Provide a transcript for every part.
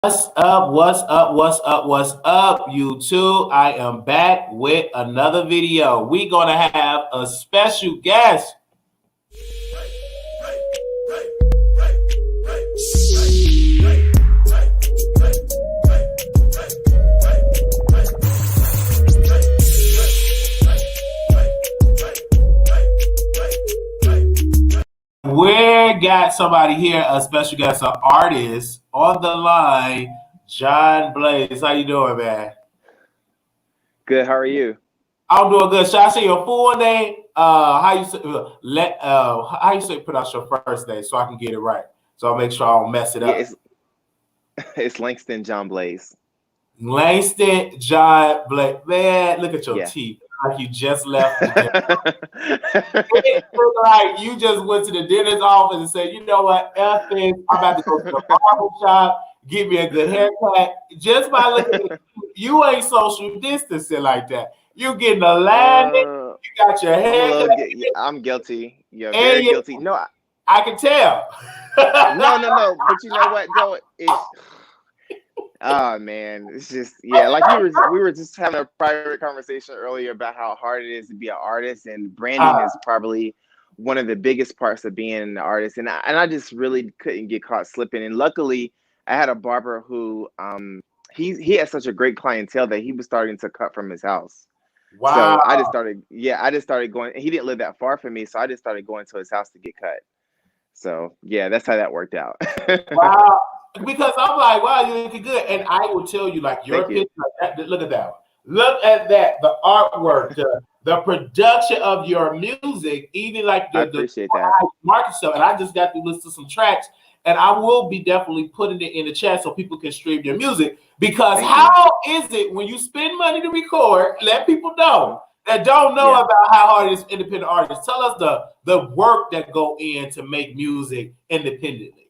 What's up? What's up? What's up? What's up, YouTube? I am back with another video. We're gonna have a special guest. We got somebody here, a special guest, an artist on the line, John Blaze. How you doing, man? Good. How are you? I'm doing good. Should I say your full name? How you say pronounce your first name so I can get it right. So I'll make sure I don't mess it Yeah, up. it's it's Langston John Blaze. Langston John Blake. Man, look at your Yeah. teeth. Like you just left the gym. It look like you just went to the dentist's office and said, you know what, F this. I'm about to go to the barber shop, give me a good haircut. Just by looking at you ain't social distancing like that. You getting a line, uh, you got your I'm a haircut, little. Yeah, I'm guilty. Yeah, and very guilty. No, I can tell. no. But you know what though? It's oh man, it's just yeah. Like we were just having a private conversation earlier about how hard it is to be an artist, and branding Uh, is probably one of the biggest parts of being an artist. And I just really couldn't get caught slipping. And luckily, I had a barber who he had such a great clientele that he was starting to cut from his house. So I just wow. started, yeah, I just started going. He didn't live that far from me, so I just started going to his house to get cut. So yeah, that's how that worked out. Wow. Because I'm like, wow, you're looking good. And I will tell you, like, Thank your you. picture, like that, look at that one. Look at that, the artwork, the production of your music, even like I the appreciate that. market stuff. And I just got to listen to some tracks, and I will be definitely putting it in the chat so people can stream your music. Because Thank you. how is it when you spend money to record, let people Hmm. know that don't know Yeah. about how hard it is independent artists. Tell us the work that go in to make music independently.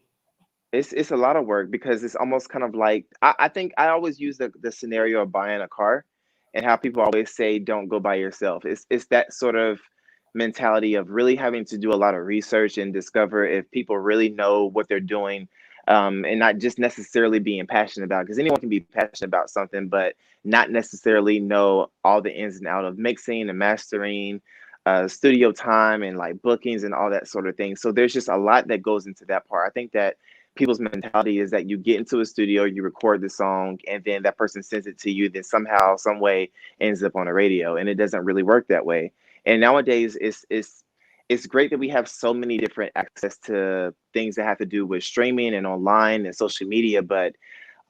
It's a lot of work because it's almost kind of like I think I always use the scenario of buying a car and how people always say don't go by yourself. It's that sort of mentality of really having to do a lot of research and discover if people really know what they're doing, and not just necessarily being passionate about because anyone can be passionate about something but not necessarily know all the ins and out of mixing and mastering, studio time and like bookings and all that sort of thing. So there's just a lot that goes into that part. I think that people's mentality is that you get into a studio, you record the song, and then that person sends it to you, then somehow, some way ends up on the radio. And it doesn't really work that way. And nowadays it's great that we have so many different access to things that have to do with streaming and online and social media. But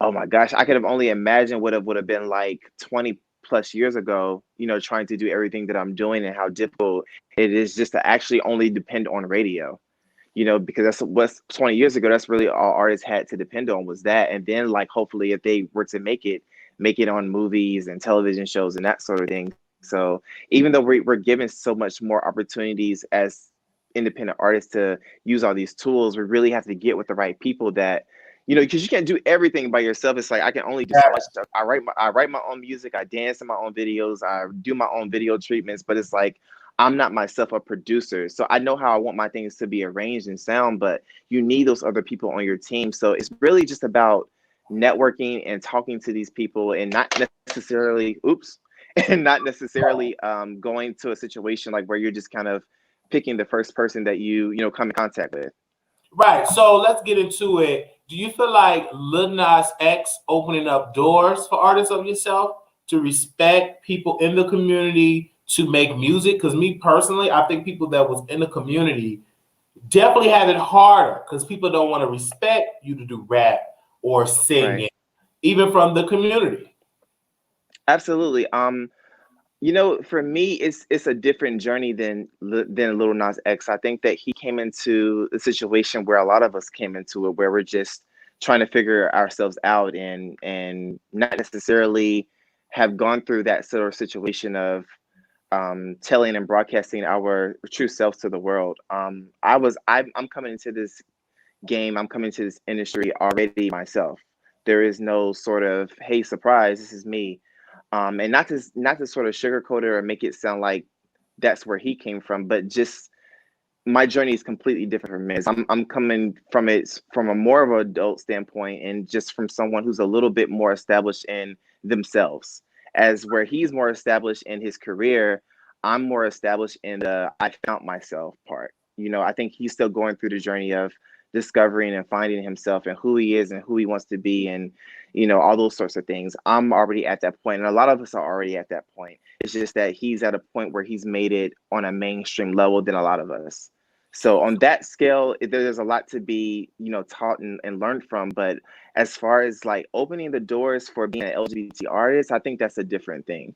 oh my gosh, I could have only imagined what it would have been like 20 plus years ago, trying to do everything that I'm doing and how difficult it is just to actually only depend on radio, because that's what's 20 years ago. That's really all artists had to depend on was that. And then like, hopefully if they were to make it on movies and television shows and that sort of thing. So even though we're given so much more opportunities as independent artists to use all these tools, we really have to get with the right people that, because you can't do everything by yourself. It's like I can only do so much stuff. I write my own music, I dance in my own videos, I do my own video treatments, but it's like I'm not myself a producer. So I know how I want my things to be arranged and sound, but you need those other people on your team. So it's really just about networking and talking to these people and not necessarily, oops, and not necessarily going to a situation like where you're just kind of picking the first person that you come in contact with. Right. So let's get into it. Do you feel like Lil Nas X opening up doors for artists of yourself to respect people in the community to make music? Because me personally, I think people that was in the community definitely have it harder because people don't want to respect you to do rap or Right. singing, even from the community. Absolutely. For me, it's a different journey than Little Nas X. I think that he came into a situation where a lot of us came into it, where we're just trying to figure ourselves out and not necessarily have gone through that sort of situation of telling and broadcasting our true selves to the world. I'm coming into this game. I'm coming to this industry already myself. There is no sort of hey surprise. This is me, and not to sort of sugarcoat it or make it sound like that's where he came from, but just my journey is completely different from his. I'm coming from it from a more of an adult standpoint, and just from someone who's a little bit more established in themselves. As where he's more established in his career, I'm more established in the I found myself part. You know, I think he's still going through the journey of discovering and finding himself and who he is and who he wants to be, and you know, all those sorts of things. I'm already at that point, and a lot of us are already at that point. It's just that he's at a point where he's made it on a mainstream level than a lot of us. So on that scale, there's a lot to be, you know, taught and learned from. But as far as like opening the doors for being an LGBT artist, I think that's a different thing.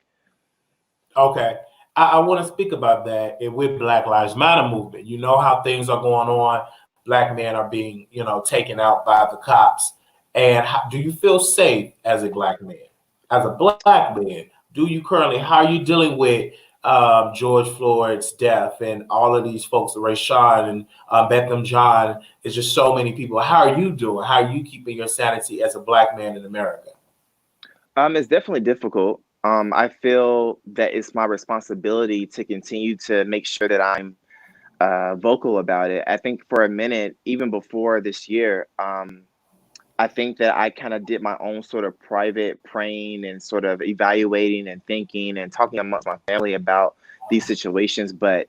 Okay. I want to speak about that with Black Lives Matter movement. You know how things are going on. Black men are being, you know, taken out by the cops. And do you feel safe as a black man? As a black man, do you currently, how are you dealing with George Floyd's death and all of these folks, Rayshawn and Beckham John? It's just so many people. How are you doing? How are you keeping your sanity as a black man in America? It's definitely difficult. I feel that it's my responsibility to continue to make sure that I'm vocal about it. I think for a minute, even before this year, I think that I kind of did my own sort of private praying and sort of evaluating and thinking and talking amongst my family about these situations. But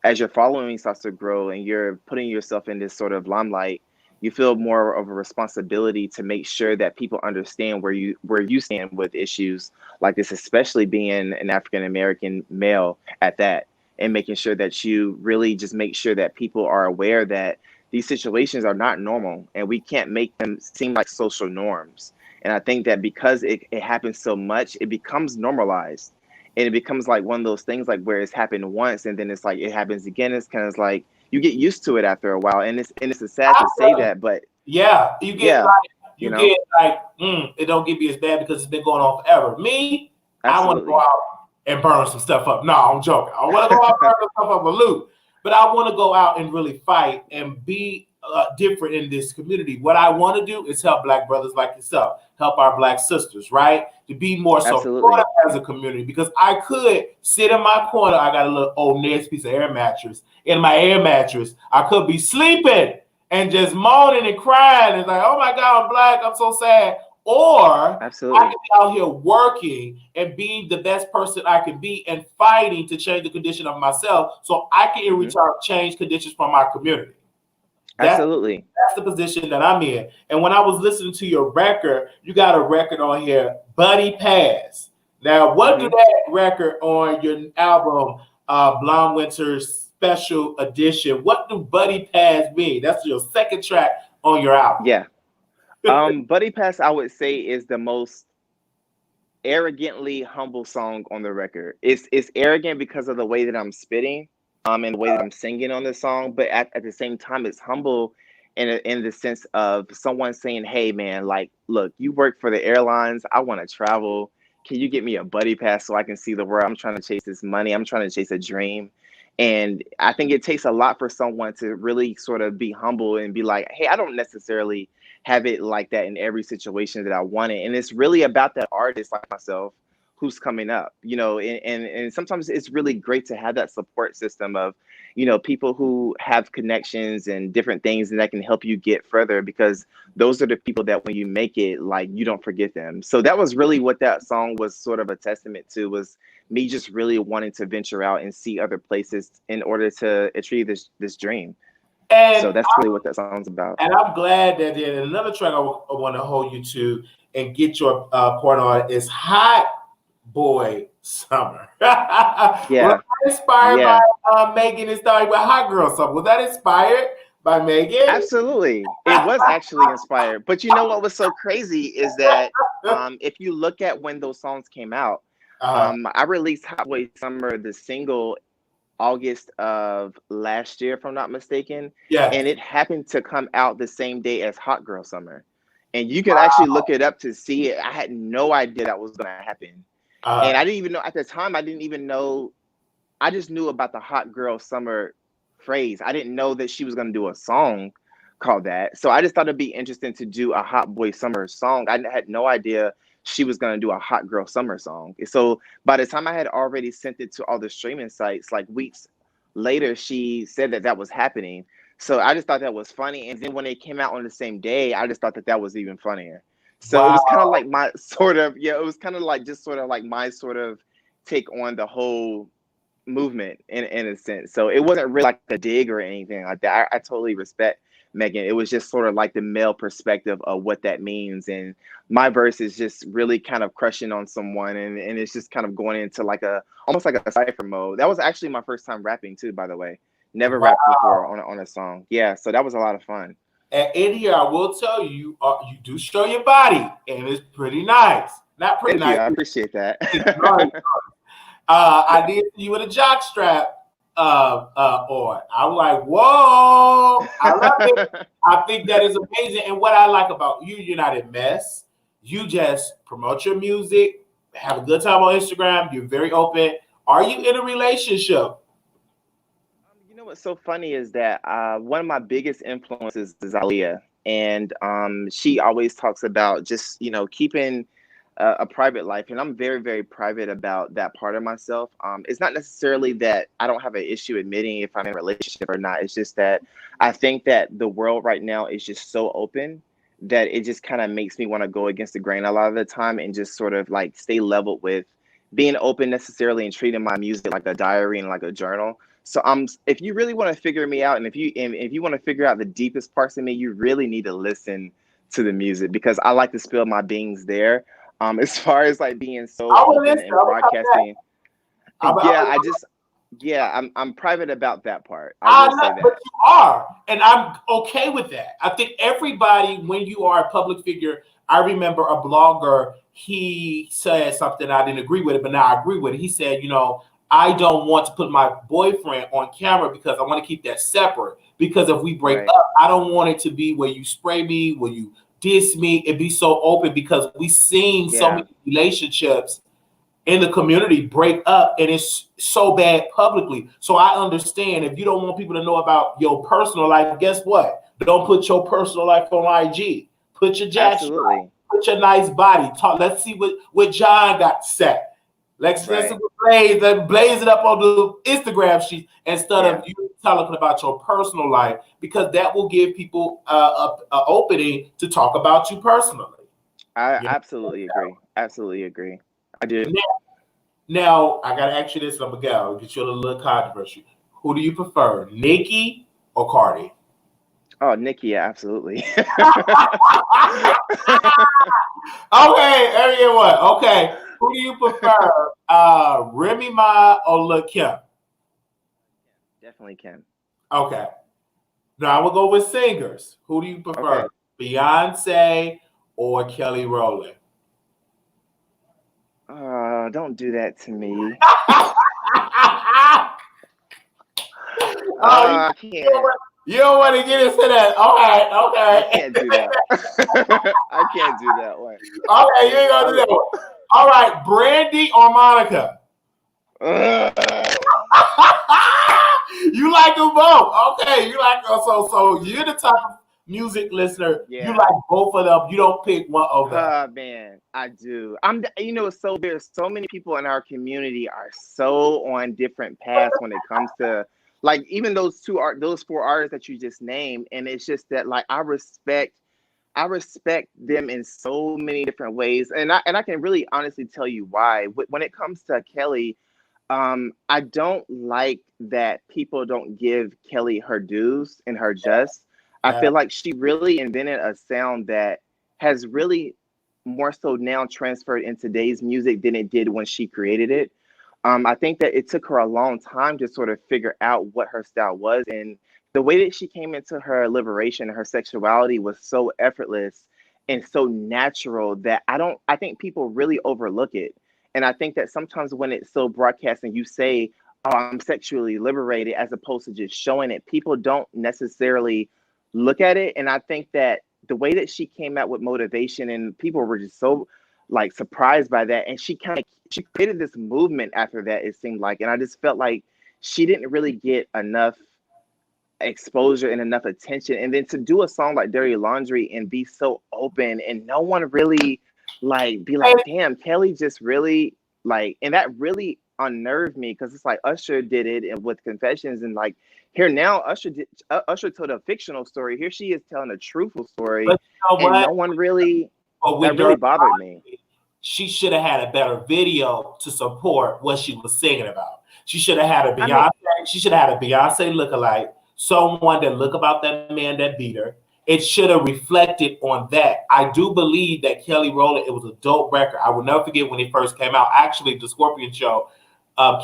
as your following starts to grow and you're putting yourself in this sort of limelight, you feel more of a responsibility to make sure that people understand where you stand with issues like this, especially being an African American male at that, and making sure that you really just make sure that people are aware that these situations are not normal and we can't make them seem like social norms. And I think that because it happens so much, it becomes normalized. And it becomes like one of those things like where it's happened once and then it's like it happens again. It's kind of like you get used to it after a while. And it's sad to say that, but yeah, you get yeah, like you know, get like it don't get me as bad because it's been going on forever. Me, I want to absolutely. go out and burn some stuff up. No, I'm joking. I want to go out and burn some stuff up with loot, but I want to go out and really fight and be different in this community. What I want to do is help black brothers like yourself, help our black sisters, right? To be more Absolutely. supportive as a community, because I could sit in my corner. I got a little old Ned's piece of air mattress in my air mattress. I could be sleeping and just moaning and crying and like, oh my God, I'm black, I'm so sad. Or Absolutely. I can be out here working and being the best person I can be and fighting to change the condition of myself so I can in return change conditions for my community. Absolutely. That's the position that I'm in. And when I was listening to your record, you got a record on here, Buddy Pass. Now, what do that record on your album, Blonde Winter's Special Edition, what do Buddy Pass mean? That's your second track on your album. Yeah. Buddy Pass, I would say, is the most arrogantly humble song on the record. It's arrogant because of the way that I'm spitting, and the way that I'm singing on this song, but at the same time, it's humble in the sense of someone saying, hey man, like, look, you work for the airlines, I want to travel. Can you get me a buddy pass so I can see the world? I'm trying to chase this money. I'm trying to chase a dream. And I think it takes a lot for someone to really sort of be humble and be like, hey, I don't necessarily have it like that in every situation that I want it. And it's really about that artist like myself who's coming up, you know, and sometimes it's really great to have that support system of, you know, people who have connections and different things and that can help you get further, because those are the people that when you make it, like, you don't forget them. So that was really what that song was sort of a testament to, was me just really wanting to venture out and see other places in order to achieve this dream. And so that's really what that song's about. And I'm glad that in another track I want to hold you to and get your point on is Hot Boy Summer. Yeah. Was that inspired by Megan and starting with Hot Girl Summer? Was that inspired by Megan? Absolutely. It was actually inspired. But you know what was so crazy is that if you look at when those songs came out, I released Hot Boy Summer, the single, August of last year, if I'm not mistaken. Yeah. And it happened to come out the same day as Hot Girl Summer. And you can actually look it up to see it. I had no idea that was going to happen. And I didn't even know at the time, I just knew about the Hot Girl Summer phrase. I didn't know that she was going to do a song called that. So I just thought it'd be interesting to do a Hot Boy Summer song. I had no idea she was going to do a Hot Girl Summer song. So by the time I had already sent it to all the streaming sites, like weeks later she said that that was happening. So I just thought that was funny. And then when it came out on the same day, I just thought that that was even funnier. So it Wow. was kind of like my sort of, yeah, it was kind of like just sort of like my sort of take on the whole movement in a sense. So it wasn't really like a dig or anything like that. I totally respect Megan. It was just sort of like the male perspective of what that means. And my verse is just really kind of crushing on someone, and it's just kind of going into like a almost like a cipher mode. That was actually my first time rapping too, by the way. Never rapped before on a song. Yeah, so that was a lot of fun. And in here, I will tell you, you do show your body, and it's pretty nice. Not pretty Thank nice. you. I appreciate that. I did see you with a jock strap on. I'm like, whoa! I love it. I think that is amazing. And what I like about you, you're not a mess. You just promote your music, have a good time on Instagram. You're very open. Are you in a relationship? You know what's so funny is that one of my biggest influences is Aaliyah, and she always talks about just keeping a private life, and I'm very, very private about that part of myself. It's not necessarily that I don't have an issue admitting if I'm in a relationship or not. It's just that I think that the world right now is just so open that it just kind of makes me want to go against the grain a lot of the time and just sort of like stay leveled with being open necessarily and treating my music like a diary and like a journal. So if you really want to figure me out, and if you want to figure out the deepest parts of me, you really need to listen to the music, because I like to spill my beans there. As far as like being so open and broadcasting, I'm private about that part. I will say that. But you are, and I'm okay with that. I think everybody, when you are a public figure, I remember a blogger, he said something I didn't agree with it, but now I agree with it. He said, I don't want to put my boyfriend on camera because I want to keep that separate. Because if we break up, I don't want it to be where you spray me, where you diss me. It be so open, because we've seen so many relationships in the community break up, and it's so bad publicly. So I understand if you don't want people to know about your personal life, guess what? Don't put your personal life on IG. Put your jacket on, put your nice body. Talk. Let's see what John got to say. Let's blaze it up on the Instagram sheet instead of you talking about your personal life, because that will give people an opening to talk about you personally. I absolutely agree. Absolutely agree. I do. Now I gotta ask you this, I'm gonna go get you a little controversy. Who do you prefer, Nicki or Cardi? Oh, Nicki, absolutely. Okay, everyone. Okay, who do you prefer, Remy Ma or Lil Kim? Definitely Kim. Okay. Now I'm gonna go with singers. Who do you prefer, Beyonce or Kelly Rowland? Don't do that to me. I can't. You don't want to get into that. Okay. I can't do that. I can't do that one. Okay, you ain't gonna do that one. All right, Brandy or Monica? You like them both. Okay, you like so you're the type of music listener. You like both of them. You don't pick one of them. Man, I do. So there's so many people in our community are so on different paths when it comes to like even those four artists that you just named, and it's just that like I respect them in so many different ways, and I can really honestly tell you why. When it comes to Kelly, I don't like that people don't give Kelly her dues and her just. I feel like she really invented a sound that has really more so now transferred in today's music than it did when she created it. I think that it took her a long time to sort of figure out what her style was, and the way that she came into her liberation, her sexuality was so effortless and so natural that I think people really overlook it. And I think that sometimes when it's so broadcast and you say, oh, I'm sexually liberated, as opposed to just showing it, people don't necessarily look at it. And I think that the way that she came out with motivation, and people were just so like surprised by that. And she created this movement after that, it seemed like. And I just felt like she didn't really get enough exposure and enough attention. And then to do a song like Dirty Laundry and be so open, and no one really like be like, damn, Kelly just really like, and that really unnerved me, because it's like Usher did it and with Confessions, and like here now Usher told a fictional story. Here she is telling a truthful story, But you know and what? no one really, But that with really Dirty bothered me. she should have had a better video to support what she was singing about. She should have had a I mean, Beyonce. She should have had a Beyonce lookalike, someone that look about that man that beat her. It should have reflected on that. I do believe that Kelly Rowland, it was a dope record. I will never forget when it first came out. Actually, the Scorpion Show,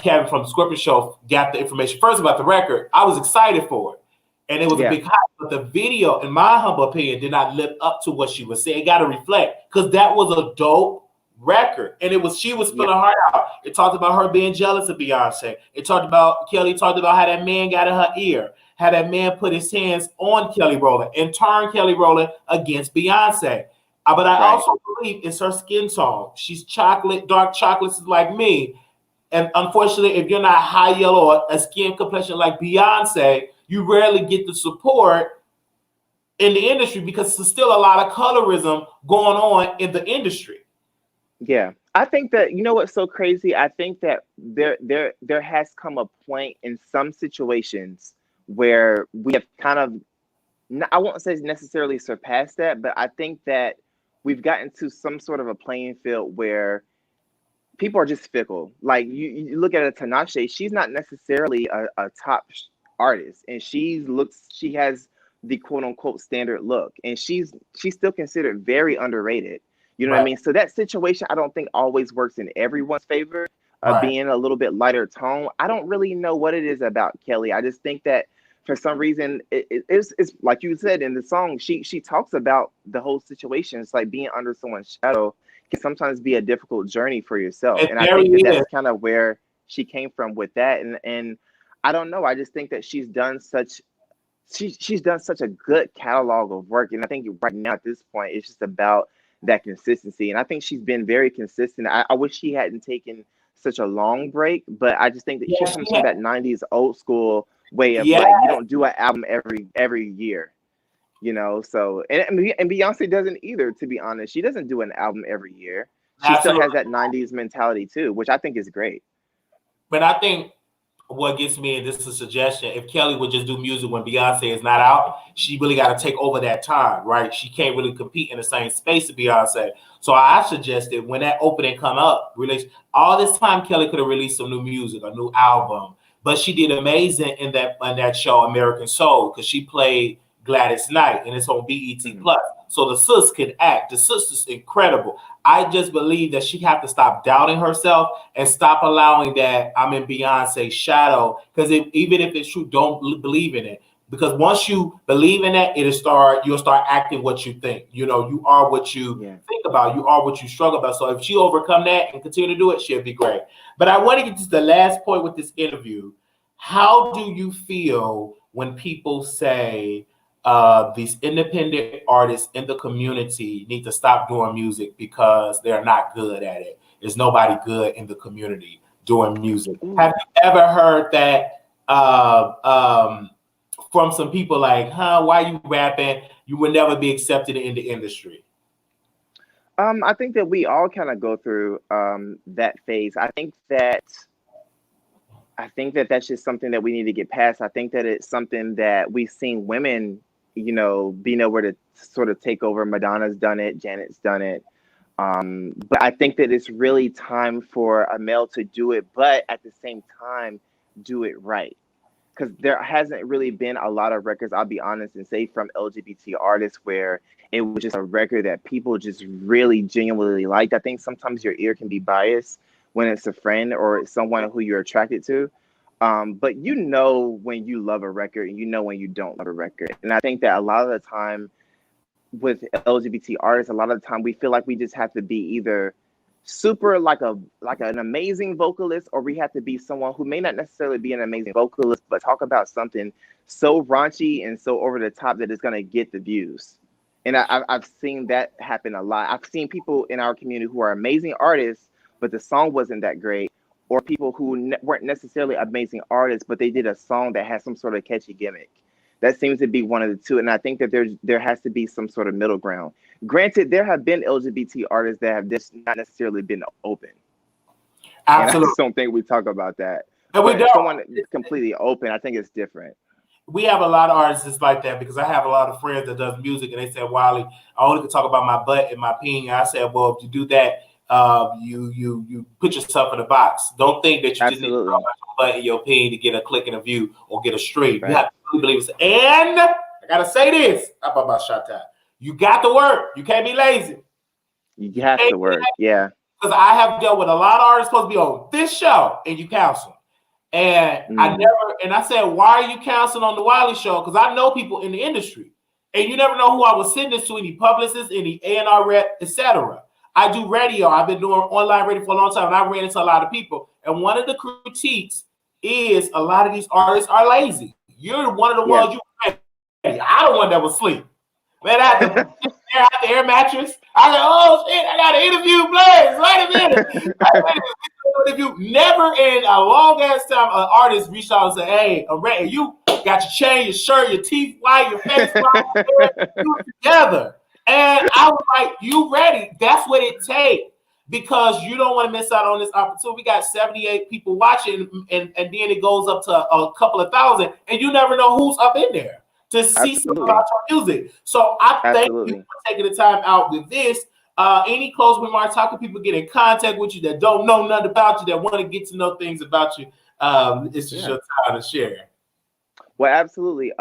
Kevin from the Scorpion Show got the information first about the record. I was excited for it. And it was a yeah, big hype, but the video, in my humble opinion, did not live up to what she was saying. It got to reflect, because that was a dope record, and she was yeah, spilling her heart out. It talked about her being jealous of Beyonce. It talked about Kelly talked about how that man got in her ear, how that man put his hands on Kelly Rowland and turned Kelly Rowland against Beyonce. But I right. also believe it's her skin tone. She's chocolate, dark chocolates like me. And unfortunately, if you're not high yellow or a skin complexion like Beyonce, you rarely get the support in the industry, because there's still a lot of colorism going on in the industry. Yeah. I think that, you know what's so crazy? I think that there has come a point in some situations where we have kind of, I won't say necessarily surpassed that, but I think that we've gotten to some sort of a playing field where people are just fickle. Like you look at a Tinashe, she's not necessarily a top artist, and she has the quote unquote standard look, and she's still considered very underrated. You know what I Right, mean? So that situation, I don't think always works in everyone's favor. right. Being a little bit lighter tone, I don't really know what it is about Kelly. I just think that for some reason, it's like you said in the song, she talks about the whole situation. It's like being under someone's shadow can sometimes be a difficult journey for yourself. It And I very think that is. that's kind of where she came from with that. And I don't know. I just think that she's done such a good catalog of work. And I think right now at this point, it's just about that consistency. And I think she's been very consistent. I wish she hadn't taken such a long break, but I just think that she Yeah, comes from that 90s old school way of yeah, like, you don't do an album every year. So and Beyonce doesn't either, to be honest. She doesn't do an album every year. She still absolutely. has that 90s mentality too, which I think is great. But I think what gets me, and this is a suggestion, if Kelly would just do music when Beyonce is not out, she really got to take over that time, right? She can't really compete in the same space as Beyonce. So I suggested when that opening come up, release all this time, Kelly could have released some new music, a new album. But she did amazing in that show, American Soul, because she played Gladys Knight, and it's on BET Mhm. Plus. So the sis can act. The sis is incredible. I just believe that she have to stop doubting herself and stop allowing that I'm in Beyonce's shadow. Because even if it's true, don't believe in it. Because once you believe in that, you'll start acting what you think. You are what you Yeah. think about. You are what you struggle about. So if she overcome that and continue to do it, she'll be great. But I want to get to the last point with this interview. How do you feel when people say these independent artists in the community need to stop doing music because they're not good at it? There's nobody good in the community doing music. Have Ooh. you ever heard that from some people like, why you rapping? You will never be accepted in the industry. I think that we all kind of go through that phase. I think that that's just something that we need to get past. I think that it's something that we've seen women, be nowhere to sort of take over. Madonna's done it, Janet's done it. But I think that it's really time for a male to do it, but at the same time, do it right. Because there hasn't really been a lot of records, I'll be honest and say, from LGBT artists where it was just a record that people just really genuinely liked. I think sometimes your ear can be biased when it's a friend or it's someone who you're attracted to. But when you love a record and when you don't love a record. And I think that a lot of the time with LGBT artists, a lot of the time we feel like we just have to be either super like an amazing vocalist, or we have to be someone who may not necessarily be an amazing vocalist, but talk about something so raunchy and so over the top that it's going to get the views. And I've seen that happen a lot. I've seen people in our community who are amazing artists, but the song wasn't that great, or people who weren't necessarily amazing artists, but they did a song that has some sort of catchy gimmick. That seems to be one of the two, and I think that there has to be some sort of middle ground. Granted, there have been LGBT artists that have just not necessarily been open. And I Absolutely. just don't think we talk about that. And we But don't. someone completely open, I think it's different. We have a lot of artists like that because I have a lot of friends that does music, and they said, Wiley, I only can talk about my butt and my peen. I said, well, if you do that, you put yourself in a box. Don't think that you just need to talk about your butt and your peen to get a click and a view or get a stream. Right. You have to really believe it. And I gotta say this about shot time. You got to work. You can't be lazy. You have to work. Yeah. Because I have dealt with a lot of artists supposed to be on this show, and you counsel. And I said, why are you counseling on the Wiley Show? Because I know people in the industry, and you never know who I was sending this to, any publicists, any A&R rep, etc. I do radio. I've been doing online radio for a long time, and I ran into a lot of people. And one of the critiques is a lot of these artists are lazy. You're one of the ones you ready. I the one that was asleep. Man, I had to stare out the air mattress. I said, oh shit, I got an interview, Blaze. Wait a minute. If you never in a long ass time, an artist reached out and said, hey, I'm ready. You got your chain, your shirt, your teeth white, your face white, you together. And I was like, you ready? That's what it takes, because you don't want to miss out on this opportunity. We got 78 people watching, and then it goes up to a couple of thousand, and you never know who's up in there to see something about your music. So I thank you for taking the time out with this. Any closing remarks? How can people get in contact with you that don't know nothing about you, that want to get to know things about you? It's just your time to share. Well, absolutely.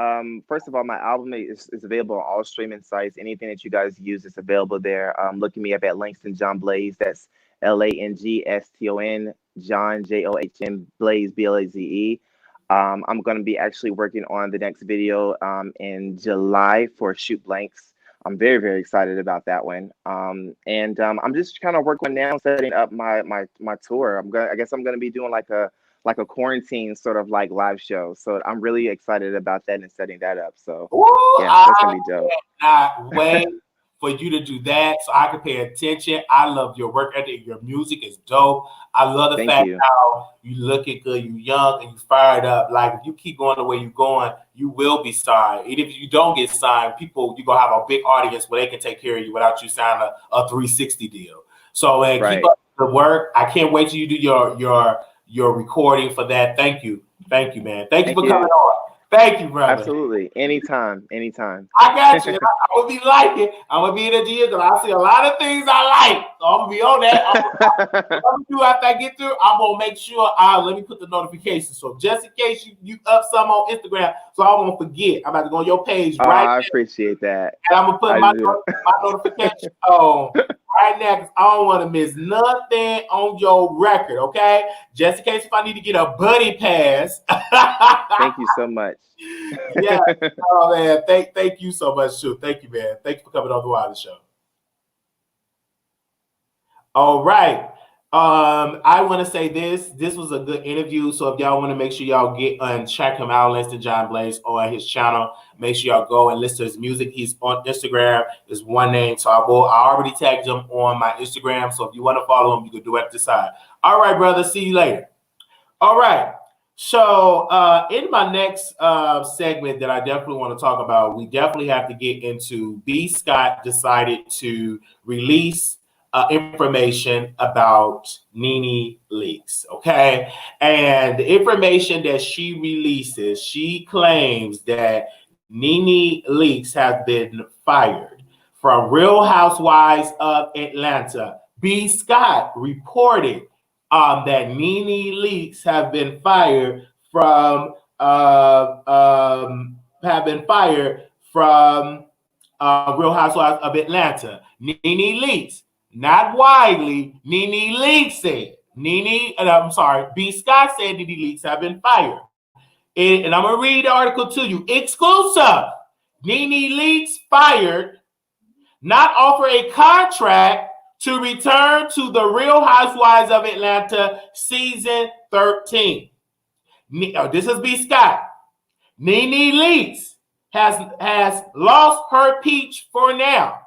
First of all, my album is available on all streaming sites. Anything that you guys use is available there. Look me up at Langston John Blaze. That's Langston John John Blaze Blaze. I'm going to be actually working on the next video in July for Shoot Blanks. I'm very, very excited about that one. And I'm just kind of working now, setting up my tour. I guess I'm gonna be doing like a quarantine sort of like live show. So I'm really excited about that and setting that up. So yeah, that's gonna be dope. Not wait for you to do that so I can pay attention. I love your work ethic. Your music is dope. I love the fact how you looking good, you young and you fired up. Like if you keep going the way you're going, you will be signed. Even if you don't get signed, you're gonna have a big audience where they can take care of you without you signing a 360 deal. So keep up the work. I can't wait till you do your recording for that. Thank you, man. Thank you for coming on. Thank you, brother. Absolutely. Anytime. I got you. I'm gonna be liking. I'm gonna be in the DM because I see a lot of things I like. So I'm gonna be on that. What I'm gonna do after I get through, I'm gonna make sure let me put the notifications. So just in case you up some on Instagram, so I won't forget. I'm about to go on your page right now. I appreciate that. And I'm gonna put my notification on right now because I don't want to miss nothing on your record, okay? Just in case if I need to get a buddy pass. Thank you so much. Yeah. Oh man, thank you so much, too. Thank you, man. Thank you for coming on the Wiley Show. All right. I want to say this was a good interview. So if y'all want to make sure y'all get and check him out, Langston John Blaze on his channel. Make sure y'all go and listen to his music. He's on Instagram. Is one name. So I already tagged him on my Instagram. So if you want to follow him, you can do it at the side. All right, brother. See you later. All right. So in my next segment that I definitely want to talk about, we definitely have to get into B. Scott decided to release information about Nene Leakes, okay? And the information that she releases, she claims that Nene Leakes has been fired from Real Housewives of Atlanta. B. Scott reported that Nene Leakes have been fired from Real Housewives of Atlanta. Nene Leakes, not Wiley. Nene Leakes said. B. Scott said Nene Leakes have been fired. And I'm gonna read the article to you. Exclusive. Nene Leakes fired, not offer a contract to return to the Real Housewives of Atlanta season 13. This is B. Scott. Nene Leakes has lost her peach for now.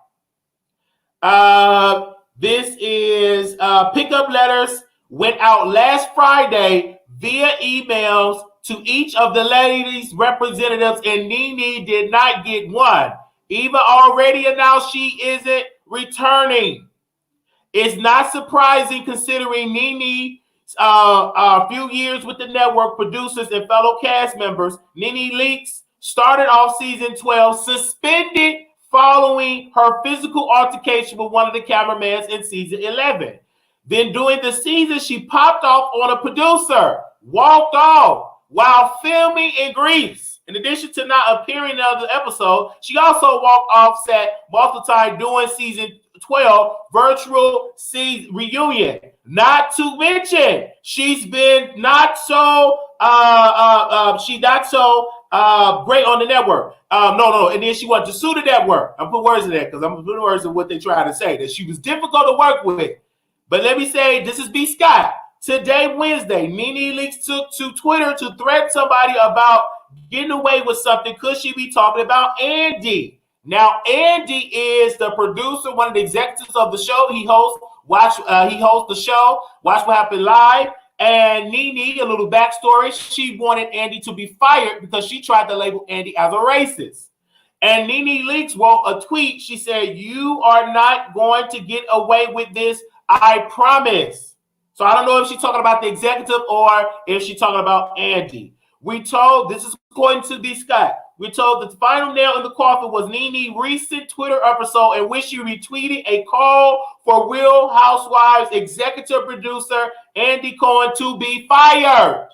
This is pickup letters went out last Friday via emails to each of the ladies' representatives, and Nene did not get one. Eva already announced she isn't returning. It's not surprising considering Nene A few years with the network, producers and fellow cast members, Nene Leakes started off season 12 suspended following her physical altercation with one of the cameramans in season 11. Then during the season, she popped off on a producer, walked off while filming in Greece. In addition to not appearing in another episode, she also walked off set multiple times during season 12 virtual season reunion. Not to mention, she's been not so she's not so great on the network. No, and then she wanted to sue the network. I'm putting words in there because I'm putting words in what they try to say, that she was difficult to work with. But let me say, this is B. Scott. Today, Wednesday, Nene Leakes took to Twitter to threaten somebody about getting away with something. Could she be talking about Andy? Now, Andy is the producer, one of the executives of the show. He hosts the show, Watch What Happened Live. And Nene, a little backstory, she wanted Andy to be fired because she tried to label Andy as a racist. And Nene Leakes wrote a tweet. She said, "You are not going to get away with this, I promise." So I don't know if she's talking about the executive or if she's talking about Andy. We told, this is according to B. Scott, we told the final nail in the coffin was Nene's recent Twitter episode in which she retweeted a call for Real Housewives executive producer Andy Cohen to be fired.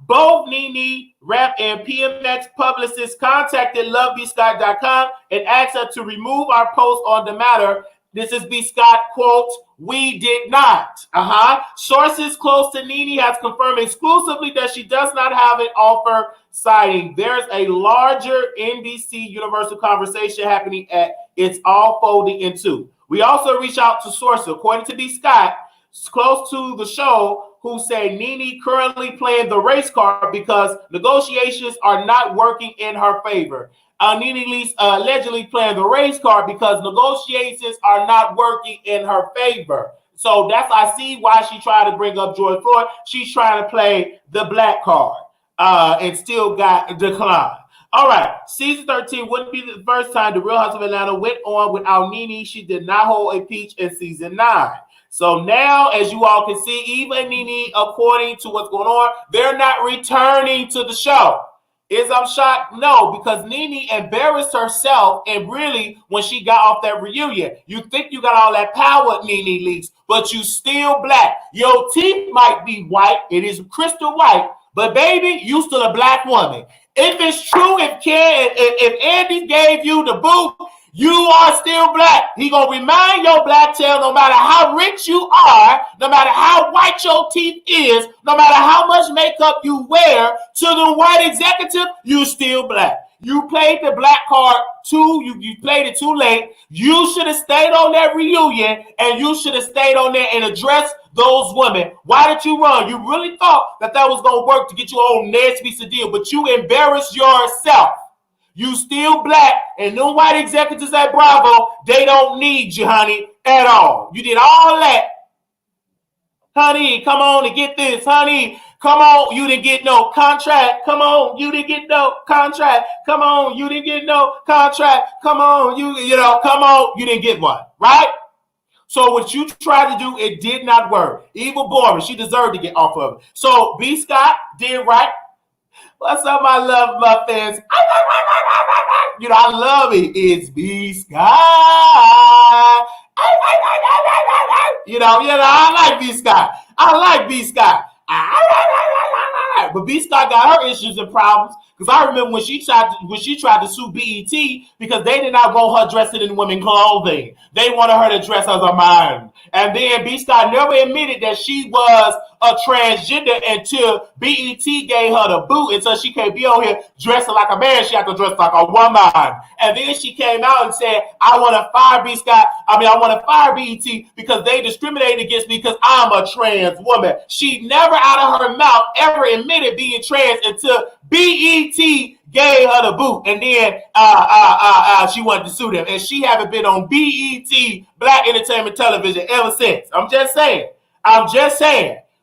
Both Nene, Rap, and PMX publicists contacted lovebscott.com and asked her to remove our post on the matter. This is B. Scott, quote, "We did not." Sources close to Nene has confirmed exclusively that she does not have an offer citing. There's a larger NBC Universal conversation happening at It's All Folding Into. We also reached out to sources, according to B. Scott, close to the show, who say Nene currently playing the race card because negotiations are not working in her favor. Nene Leakes allegedly playing the race card because negotiations are not working in her favor. So that's, I see why she tried to bring up George Floyd. She's trying to play the black card and still got declined. All right, season 13 wouldn't be the first time the Real House of Atlanta went on without Nene. She did not hold a peach in season 9. So now, as you all can see, even Nene, according to what's going on, they're not returning to the show. Is I'm shocked? No, because Nene embarrassed herself, and really, when she got off that reunion, you think you got all that power, Nene Leakes, but you still black. Your teeth might be white, it is crystal white, but baby, you still a black woman. If it's true, if Andy gave you the boot, you are still black. He gonna remind your black tail, no matter how rich you are, no matter how white your teeth is, no matter how much makeup you wear, to the white executive, you still black. You played the black card you played it too late. You should have stayed on that reunion, and you should have stayed on there and addressed those women. Why did you run? You really thought that was gonna work to get your own next piece of deal, but you embarrassed yourself. You still black, and no white executives at Bravo, they don't need you, honey, at all. You did all that. Honey, come on and get this. Honey, come on, you didn't get no contract. Come on, you didn't get no contract. Come on, you didn't get no contract. Come on, come on, you didn't get one, right? So what you tried to do, it did not work. Evil Bora, she deserved to get off of it. So B. Scott did right. What's up, my love muffins? I love it. It's B. Scott. I like B. Scott. I like B. Scott. But B. Scott got her issues and problems, because I remember when she tried to sue BET because they did not want her dressed in women's clothing. They wanted her to dress as a man. And then B. Scott never admitted that she was a transgender until BET gave her the boot, and so she can't be on here dressing like a man. She had to dress like a woman. And then she came out and said, I want to fire B. Scott. I want to fire BET because they discriminated against me because I'm a trans woman. She never out of her mouth ever admitted being trans until BET gave her the boot, and then she wanted to sue them, and she haven't been on BET, Black Entertainment Television, ever since. I'm just saying,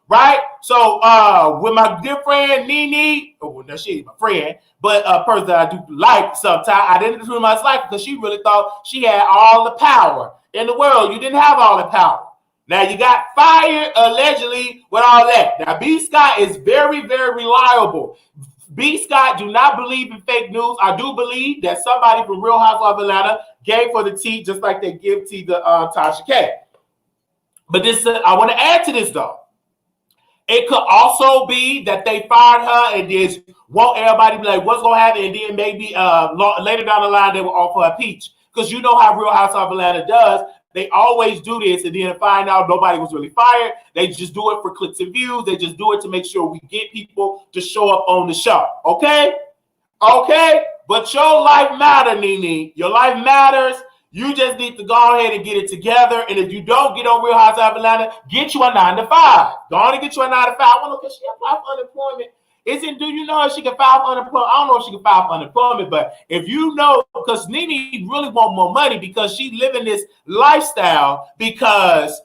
right? So with my dear friend Nene, no, she ain't my friend, but a person that I do like sometimes, I didn't do my life because she really thought she had all the power in the world. You didn't have all the power. Now you got fired allegedly with all that. Now B. Scott is very, very reliable. B. Scott do not believe in fake news. I do believe that somebody from Real Housewives of Atlanta gave for the tea, just like they give tea to Tasha K. But this, I want to add to this though. It could also be that they fired her and just want everybody to be like, what's going to happen? And then maybe later down the line, they will offer a peach. Because you know how Real Housewives of Atlanta does. They always do this and then find out nobody was really fired. They just do it for clicks and views. They just do it to make sure we get people to show up on the show. Okay? Okay? But your life matters, Nene. Your life matters. You just need to go ahead and get it together. And if you don't get on Real Housewives of Atlanta, get you a 9-to-5. Go on and get you a 9-to-5. I want to know, can she apply for unemployment? Do you know if she can file for unemployment? I don't know if she can file for unemployment, but if you know, because Nene really want more money because she living this lifestyle because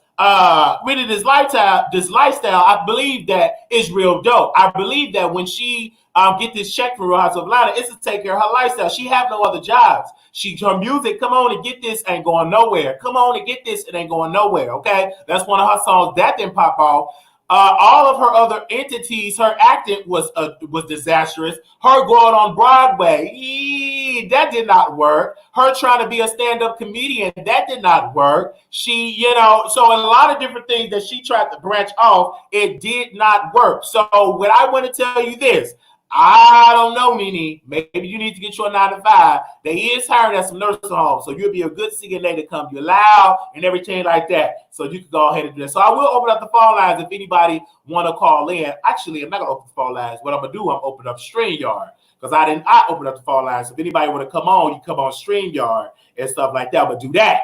really this lifestyle, I believe that is real dope. I believe that when she get this check from Real Housewives of Atlanta, it's to take care of her lifestyle. She have no other jobs. Her music, come on and get this, ain't going nowhere. Come on and get this, it ain't going nowhere, okay? That's one of her songs. That didn't pop off. All of her other entities, her acting was disastrous. Her going on Broadway, that did not work. Her trying to be a stand-up comedian, that did not work. She, so a lot of different things that she tried to branch off, it did not work. So what I want to tell you this, I don't know, Nene. Maybe you need to get your 9-to-5. They is hiring at some nursing homes, so you'll be a good CNA to come. You're loud and everything like that, so you can go ahead and do that. So I will open up the phone lines if anybody want to call in. Actually, I'm not gonna open the phone lines. What I'm gonna do, I'm open up StreamYard because I open up the phone lines. So if anybody want to come on, you come on StreamYard and stuff like that. But do that.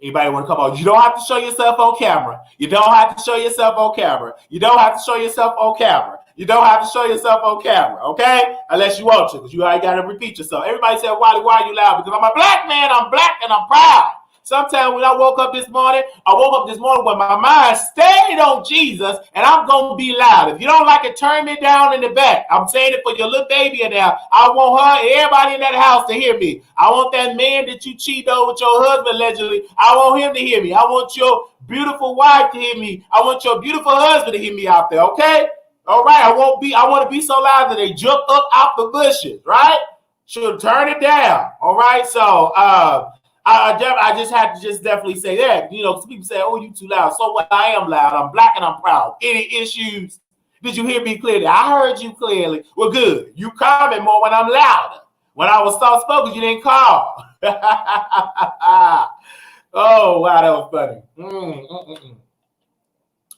Anybody want to come on? You don't have to show yourself on camera. You don't have to show yourself on camera. You don't have to show yourself on camera. You don't have to show yourself on camera, okay? Unless you want to, because you already got to repeat yourself. Everybody said, Wiley, why are you loud? Because I'm a black man. I'm black and I'm proud. Sometimes when I woke up this morning with my mind stayed on Jesus, and I'm going to be loud. If you don't like it, turn me down in the back. I'm saying it for your little baby in there. I want her, everybody in that house to hear me. I want that man that you cheated on with your husband allegedly. I want him to hear me. I want your beautiful wife to hear me. I want your beautiful husband to hear me out there, okay? All right, I want to be so loud that they jump up out the bushes, right? Should turn it down. All right, so I just had to just definitely say that. People say, "Oh, you too loud." So what? I am loud. I'm black and I'm proud. Any issues? Did you hear me clearly? I heard you clearly. Well, good. You comment more when I'm louder. When I was soft spoken, you didn't call. Oh wow, that was funny.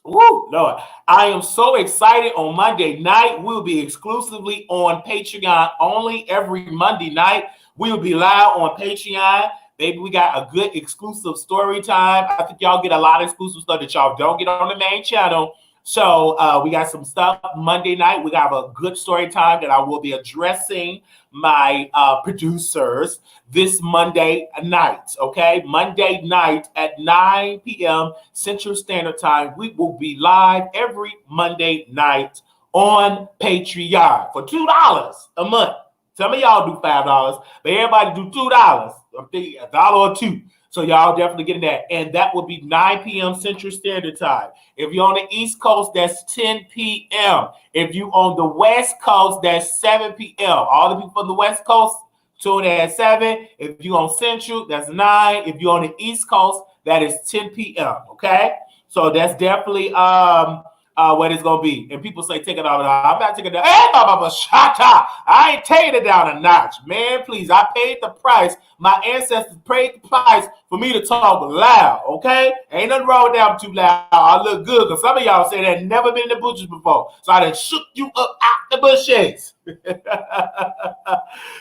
Woo, Lord. I am so excited. On Monday night, we'll be exclusively on Patreon only. Every Monday night, we'll be live on Patreon. Baby, we got a good exclusive story time. I think y'all get a lot of exclusive stuff that y'all don't get on the main channel. So we got some stuff Monday night. We got a good story time that I will be addressing my producers this Monday night, okay? Monday night at 9 p.m. Central Standard Time. We will be live every Monday night on Patreon for $2 a month. Some of y'all do $5, but everybody do $2. I'm thinking $1 or $2. So y'all definitely getting that. And that will be 9 p.m. Central Standard Time. If you're on the East Coast, that's 10 p.m. If you're on the West Coast, that's 7 p.m. All the people from the West Coast, tune in at 7. If you're on Central, that's 9. If you're on the East Coast, that is 10 p.m. Okay? So that's definitely what it's going to be. And people say, take it down. I'm not taking it down. Hey, shut up. I ain't taking it down a notch. Man, please. I paid the price. My ancestors paid the price for me to talk loud, okay? Ain't nothing wrong with that. I'm too loud. I look good because some of y'all say that never been in the bushes before. So I done shook you up out the bushes.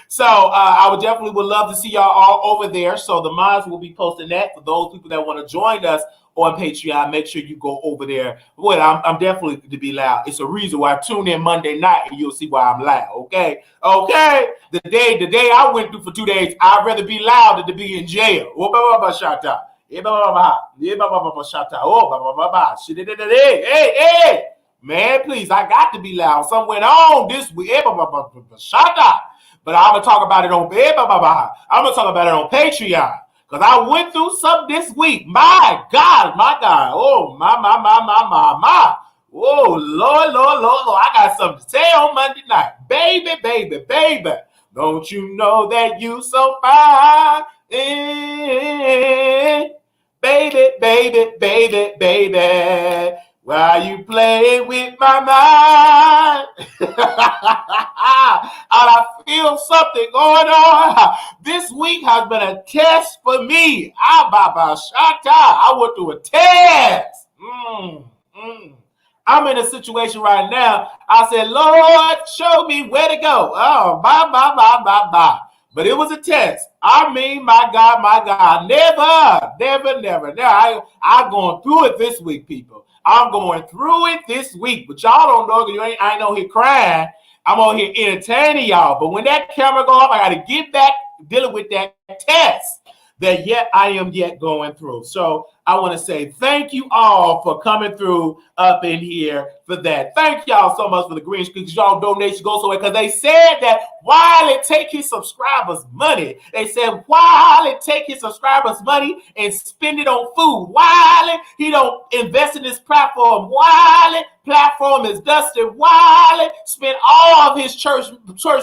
So I would love to see y'all all over there. So the mods will be posting that for those people that want to join us on Patreon. Make sure you go over there. Well, I'm definitely going to be loud. It's a reason why I tune in Monday night and you'll see why I'm loud. Okay. The day I went through for 2 days, I'd rather be loud than to be in jail. Hey. Man, please, I got to be loud. Something went on this week. But I'm gonna talk about it on Patreon. Because I went through something this week. My God, my God. Oh, my. Oh, Lord. I got something to say on Monday night. Baby. Don't you know that you so fine? Baby. Why you playing with my mind? I feel something going on. This week has been a test for me. I went through a test. I'm in a situation right now. I said, Lord, show me where to go. Oh, bye. But it was a test. I mean, my God. Never. I'm going through it this week, people. I'm going through it this week. But y'all don't know, because I ain't on here crying. I'm on here entertaining y'all. But when that camera go off, I got to get back dealing with that test that yet I am yet going through. So I want to say thank you all for coming through up in here for that. Thank y'all so much for the green screen, because y'all donations go so way, because they said that Wiley take his subscribers' money. They said Wiley take his subscribers' money and spend it on food. Wiley, he don't invest in this platform. Wiley, platform is dusted. Wiley spent all of his church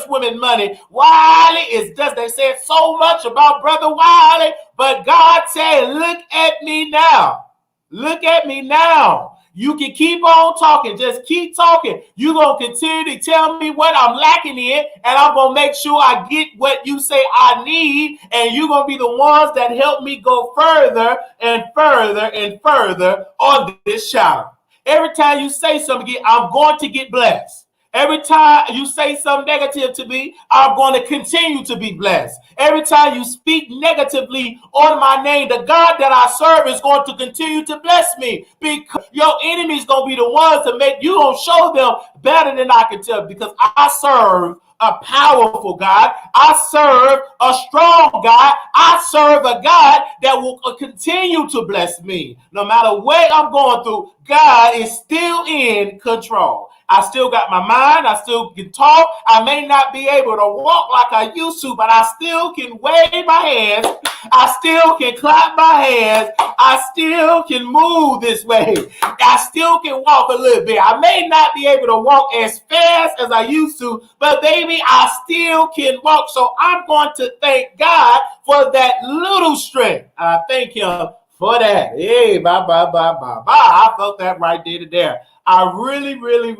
women money. Wiley is dusted. They said so much about Brother Wiley, but God said, look at me now. Look at me now. You can keep on talking. Just keep talking. You're going to continue to tell me what I'm lacking in, and I'm going to make sure I get what you say I need, and you're going to be the ones that help me go further and further on this channel. Every time you say something, I'm going to get blessed. Every time you say something negative to me, I'm going to continue to be blessed. Every time you speak negatively on my name, the God that I serve is going to continue to bless me, because your enemies going to be the ones to make you going to show them better than I can tell, because I serve a powerful God. I serve a strong God. I serve a God that will continue to bless me. No matter what I'm going through, God is still in control. I still got my mind. I still can talk. I may not be able to walk like I used to, but I still can wave my hands. I still can clap my hands. I still can move this way. I still can walk a little bit. I may not be able to walk as fast as I used to, but baby, I still can walk. So I'm going to thank God for that little strength. I thank him for that. Hey, bye. I felt that right there. I really felt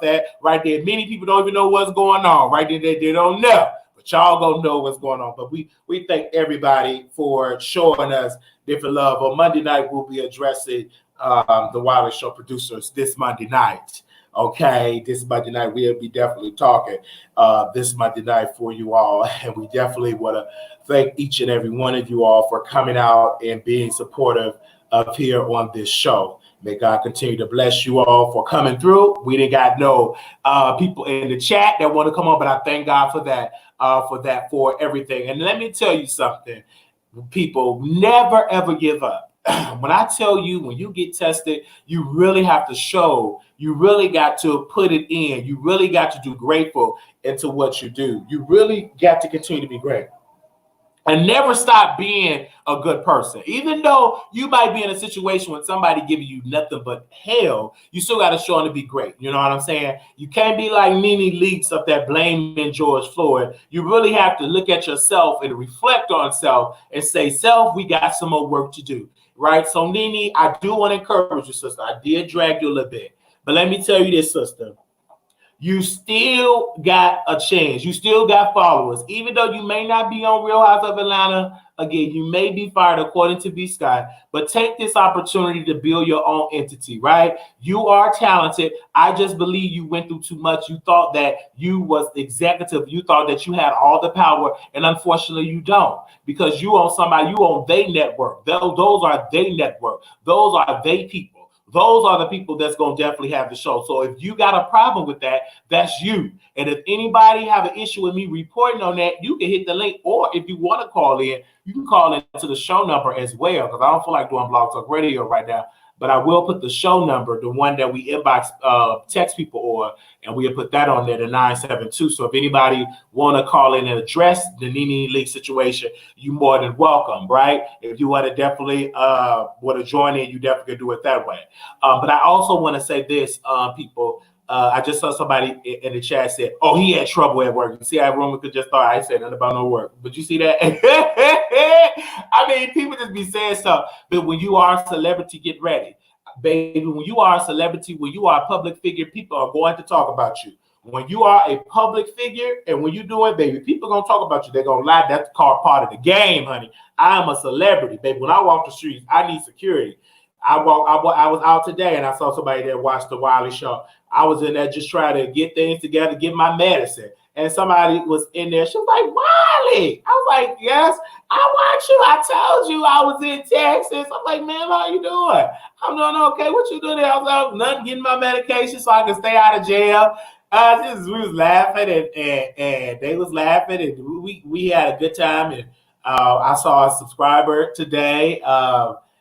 that right there. Many people don't even know what's going on right there. They don't know, but y'all gonna know what's going on. But we thank everybody for showing us different love. On Monday night, we'll be addressing the Wiley Show producers this Monday night. Okay, this Monday night we'll be definitely talking this Monday night for you all, and we definitely want to thank each and every one of you all for coming out and being supportive up here on this show. May God continue to bless you all for coming through. We didn't got no people in the chat that want to come on, but I thank God for that, for everything. And let me tell you something, people, never ever give up. When I tell you, when you get tested, you really have to show, you really got to put it in. You really got to do grateful into what you do. You really got to continue to be great. And never stop being a good person. Even though you might be in a situation when somebody giving you nothing but hell, you still got to show them to be great. You know what I'm saying? You can't be like Nene Leakes up there blaming George Floyd. You really have to look at yourself and reflect on self and say, self, we got some more work to do. Right? So, Nene, I do want to encourage you, sister. I did drag you a little bit. But let me tell you this, sister. You still got a chance. You still got followers. Even though you may not be on Real House of Atlanta, again, you may be fired according to B. Scott, but take this opportunity to build your own entity, right? You are talented. I just believe you went through too much. You thought that you was executive. You thought that you had all the power, and unfortunately you don't, because you own somebody, you own their network. Those are their network. Those are they people. Those are the people that's going to definitely have the show. So if you got a problem with that, that's you. And if anybody have an issue with me reporting on that, you can hit the link. Or if you want to call in, you can call into the show number as well, because I don't feel like doing Blog Talk Radio right now. but I will put the show number, the one that we inbox text people or, and we'll put that on there, the 972. So if anybody want to call in and address the Nene Leakes situation, you more than welcome, right? If you want to definitely want to join in, you definitely can do it that way. But I also want to say this, people. I just saw somebody in the chat said, "Oh, he had trouble at work." You see how Roman could just thought I said nothing about no work, but you see that? I mean, people just be saying stuff. But when you are a celebrity, get ready, baby. When you are a celebrity, when you are a public figure, people are going to talk about you. When you are a public figure, and when you do it, baby, people are gonna talk about you. They're gonna lie. That's called part of the game, honey. I am a celebrity, baby. When I walk the streets, I need security. I was out today and I saw somebody that watched the Wiley Show. I was in there just trying to get things together, get my medicine. And somebody was in there. She was like, "Wiley." I was like, "Yes, I watch you. I told you I was in Texas." I'm like, "Man, how you doing?" "I'm doing okay." "What you doing there?" I was like, "Nothing, getting my medication so I can stay out of jail." We was laughing and they was laughing and we had a good time. And I saw a subscriber today.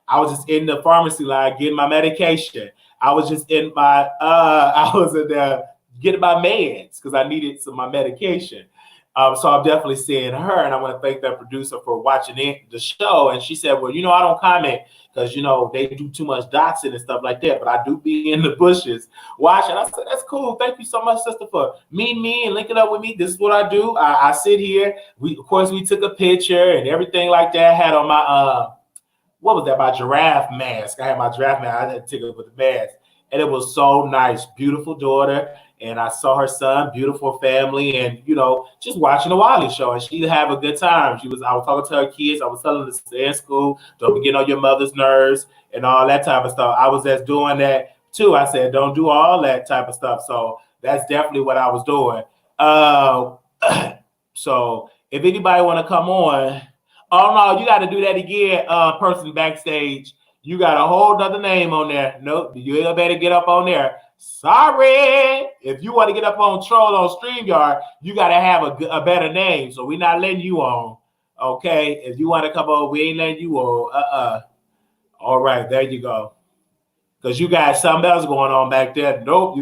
I was just in the pharmacy line getting my medication. I was just in my, I was in there getting my meds because I needed some of my medication. So I'm definitely seeing her, and I want to thank that producer for watching the show. And she said, "Well, I don't comment because, they do too much doxing and stuff like that, but I do be in the bushes watching." I said, "That's cool. Thank you so much, sister, for meeting me and linking up with me. This is what I do. I sit here. We took a picture and everything like that. I had on my, what was that? My giraffe mask. I had my giraffe mask. I had to take it with the mask. And it was so nice. Beautiful daughter. And I saw her son, beautiful family, and just watching the Wiley Show. And she'd have a good time. I was talking to her kids. I was telling them to stay in school, don't be getting on your mother's nerves and all that type of stuff. I was just doing that too. I said, don't do all that type of stuff. So that's definitely what I was doing. So if anybody want to come on, oh no, you got to do that again, person backstage. You got a whole other name on there. Nope, you better get up on there. Sorry. If you want to get up on Troll on StreamYard, you got to have a better name. So we're not letting you on. Okay? If you want to come on, we ain't letting you on. All right, there you go. Because you got something else going on back there. Nope,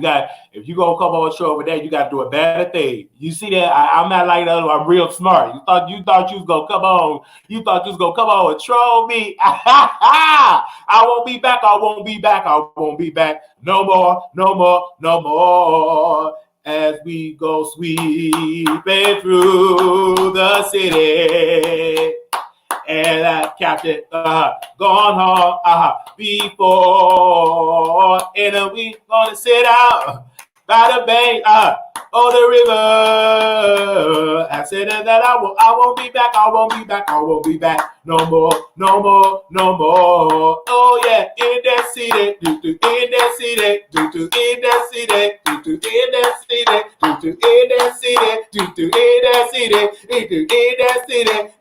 if you gonna come on a show over there, you got to do a better thing. You see that? I'm not like that. I'm real smart. You thought you was gonna come on. You thought you was gonna come on and troll me. I won't be back. I won't be back. I won't be back. No more. No more. No more. As we go sweeping through the city. And that captain gone home before, and we gonna sit out by the bank of the river. I said that I won't be back. I won't be back. I won't be back. No more. No more. No more. Oh yeah, in that city, in that city, in that city, in that city, in that city, in that city, in that city,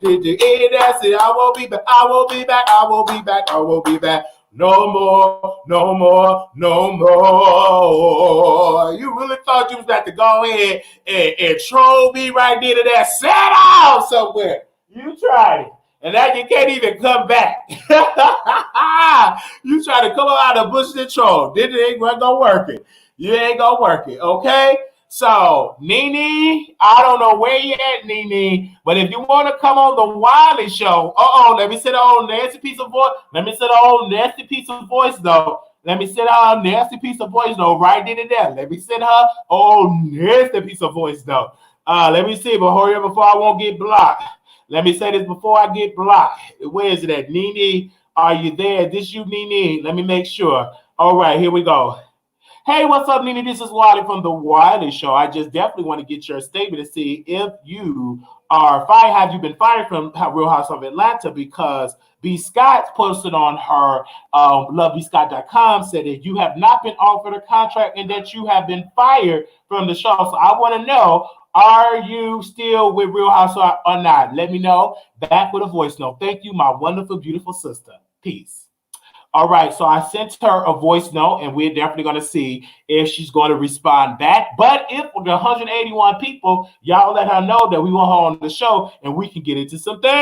in that city. I won't be back. I won't be back. I won't be back. I won't be back. No more, no more, no more. You really thought you was about to go in and troll me right near to that? Set out somewhere. You tried it. And now you can't even come back. You try to come out of the bush and troll. Then it ain't gonna work it. You ain't gonna work it, okay? So, Nene, I don't know where you at, Nene, but if you want to come on the Wiley Show, let me sit on nasty piece of voice. Let me sit on nasty piece of voice, though. Let me sit on nasty piece of voice, though, right then and there. Let me sit her nasty piece of voice, though. Let me see, but hurry up before I won't get blocked. Let me say this before I get blocked. Where is it at? Nene, are you there? Is this you, Nene? Let me make sure. All right, here we go. Hey, what's up, Nene? This is Wiley from the Wiley Show. I just definitely want to get your statement to see if you are fired. Have you been fired from Real House of Atlanta? Because B. Scott posted on her lovebscott.com said that you have not been offered a contract and that you have been fired from the show. So I want to know, are you still with Real House or not? Let me know. Back with a voice note. Thank you, my wonderful, beautiful sister. Peace. All right, so I sent her a voice note, and we're definitely going to see if she's going to respond back. But if the 181 people, y'all let her know that we want her on the show, and we can get into some things.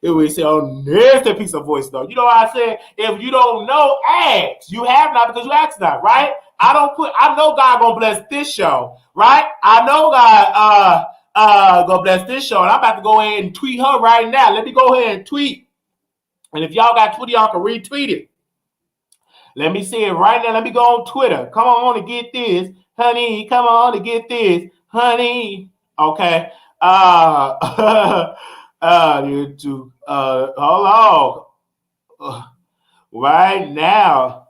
If we say, oh, there's the piece of voice note. You know what I said? If you don't know, ask. You have not because you asked not, right? I know God gonna bless this show, right? I know God gonna bless this show, and I'm about to go ahead and tweet her right now. Let me go ahead and tweet. And if y'all got Twitter, y'all can retweet it. Let me see it right now. Let me go on Twitter. Come on to get this, honey. Come on to get this, honey. Okay. Hold on. Right now.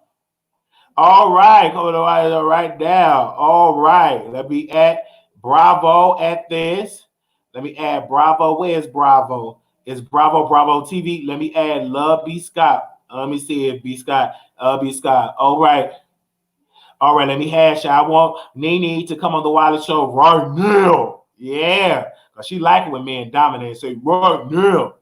All right. Coming right now. All right. Let me add Bravo at this. Let me add Bravo. Where's Bravo? It's Bravo TV. Let me add Love B. Scott. Let me see if B. Scott. B. Scott. All right. All right. Let me hash. I want Nene to come on the Wiley Show right now. Yeah. Because she like it when men dominate. Say right now.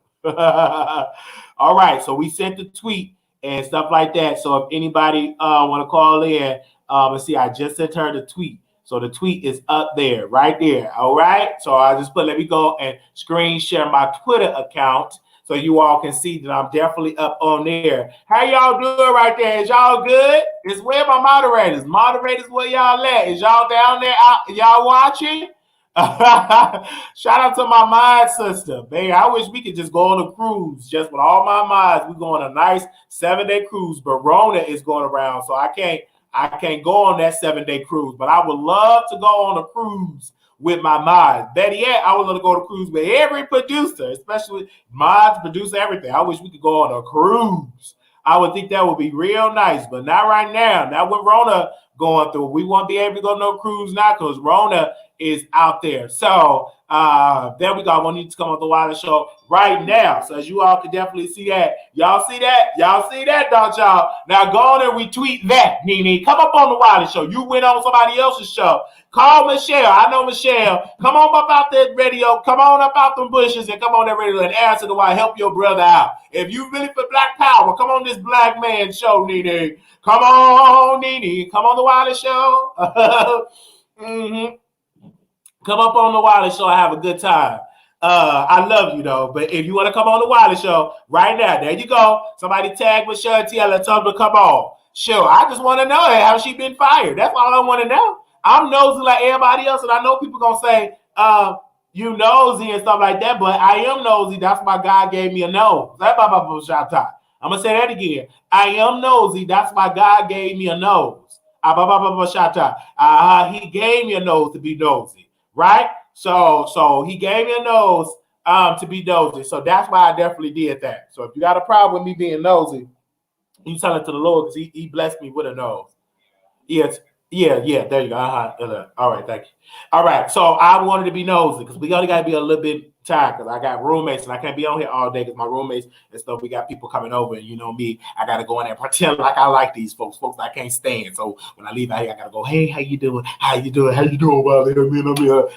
All right. So we sent the tweet and stuff like that. So if anybody want to call in, let's see. I just sent her the tweet. So the tweet is up there, right there. All right. So I just let me go and screen share my Twitter account so you all can see that I'm definitely up on there. How y'all doing right there? Is y'all good? Is where my moderators? Moderators, where y'all at? Is y'all down there? Y'all watching? Shout out to my mod sister. Man, I wish we could just go on a cruise just with all my mods. We go on a nice 7-day cruise, but Rona is going around, so I can't go on that 7-day cruise, but I would love to go on a cruise with my mods. Better yet, I would love to go on a cruise with every producer, especially mods, produce everything. I wish we could go on a cruise. I would think that would be real nice, but not right now. Not with Rona going through. We won't be able to go no cruise now because Rona is out there. So there we go. I want you to come on the Wiley Show right now. So as you all can definitely see that. Y'all see that? Y'all see that, don't y'all? Now go on and retweet that, Nene. Come up on the Wiley Show. You went on somebody else's show. Call Michelle. I know Michelle. Come on up out that radio. Come on up out them bushes and come on that radio and answer the why. Help your brother out. If you really for Black Power, come on this Black Man show, Nene. Come on, Nene. Come on the Wiley Show. Mm-hmm. Come up on the Wiley Show and have a good time. I love you, though. But if you want to come on the Wiley Show right now, there you go. Somebody tag Michelle T.L. and tell her to come on. Sure, I just want to know how she been fired. That's all I want to know. I'm nosy like everybody else, and I know people going to say, you nosy and stuff like that, but I am nosy. That's why God gave me a nose. I'm going to say that again. I am nosy. That's why God gave me a nose. He gave me a nose to be nosy. Right? So he gave me a nose to be nosy. So that's why I definitely did that. So if you got a problem with me being nosy, you tell it to the Lord because he blessed me with a nose. Yes. Yeah, there you go. All right, thank you. All right, so I wanted to be nosy because we only got to be a little bit tired because I got roommates and I can't be on here all day because my roommates and stuff, we got people coming over and you know me, I got to go in there and pretend like I like these folks I can't stand. So when I leave out here, I got to go, hey, how you doing? How you doing? How you doing,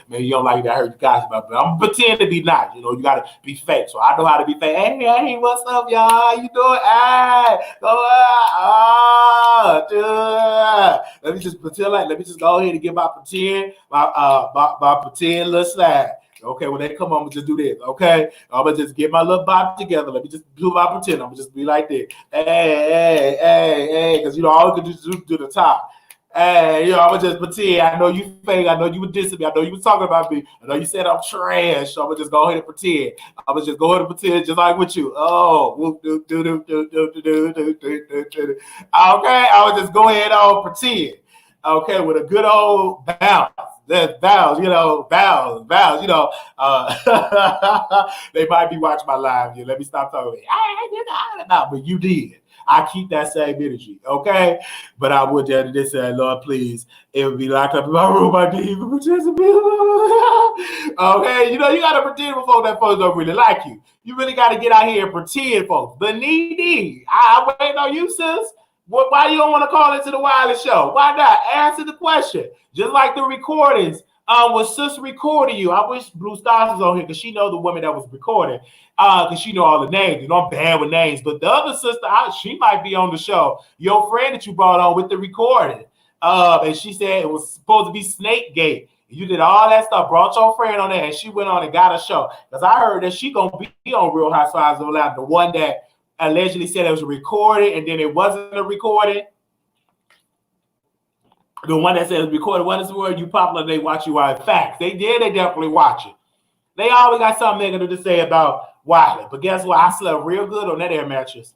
man, you don't like that. I heard you guys about it, but I'm pretend to be nice. You know, you got to be fake. So I know how to be fake. Hey, what's up, y'all? How you doing? Let me just pretend like, let me just go ahead and get my pretend, my pretend little slide. Okay, when they come on, I'm gonna just do this. Okay, I'm gonna just get my little body together. Let me just do my pretend. I'm gonna just be like this. Hey, because you know all you can do the top. Hey, I'm gonna just pretend. I know you fake. I know you were dissing me. I know you were talking about me. I know you said I'm trash. So I'm gonna just go ahead and pretend. I'm gonna just go ahead and pretend just like with you. Oh, okay. I would just go ahead and pretend. Okay, with a good old bounce. There's vows, vows, they might be watching my live here. Let me stop talking. But you did. I keep that same energy, okay? But I would just say, Lord, please, it would be locked up in my room. I didn't even pretend to be. Okay, you got to pretend before that folks don't really like you. You really got to get out here and pretend, folks. But Nene, I wait on you, sis. Why you don't want to call into the Wiley Show? Why not? Answer the question. Just like the recordings Was sis recording you? I wish Blue Stars was on here because she know the woman that was recording. Because she know all the names. You know, I'm bad with names. But the other sister, she might be on the show. Your friend that you brought on with the recording. And she said it was supposed to be Snake Gate. You did all that stuff, brought your friend on there, and she went on and got a show. Because I heard that she gonna be on Real Housewives of Atlanta, the one that allegedly said it was recorded and then it wasn't a recording. The one that says recorded, what is the word? You popular, they watch you out. Facts. They definitely watch it. They always got something negative to say about Wiley. But guess what? I slept real good on that air mattress.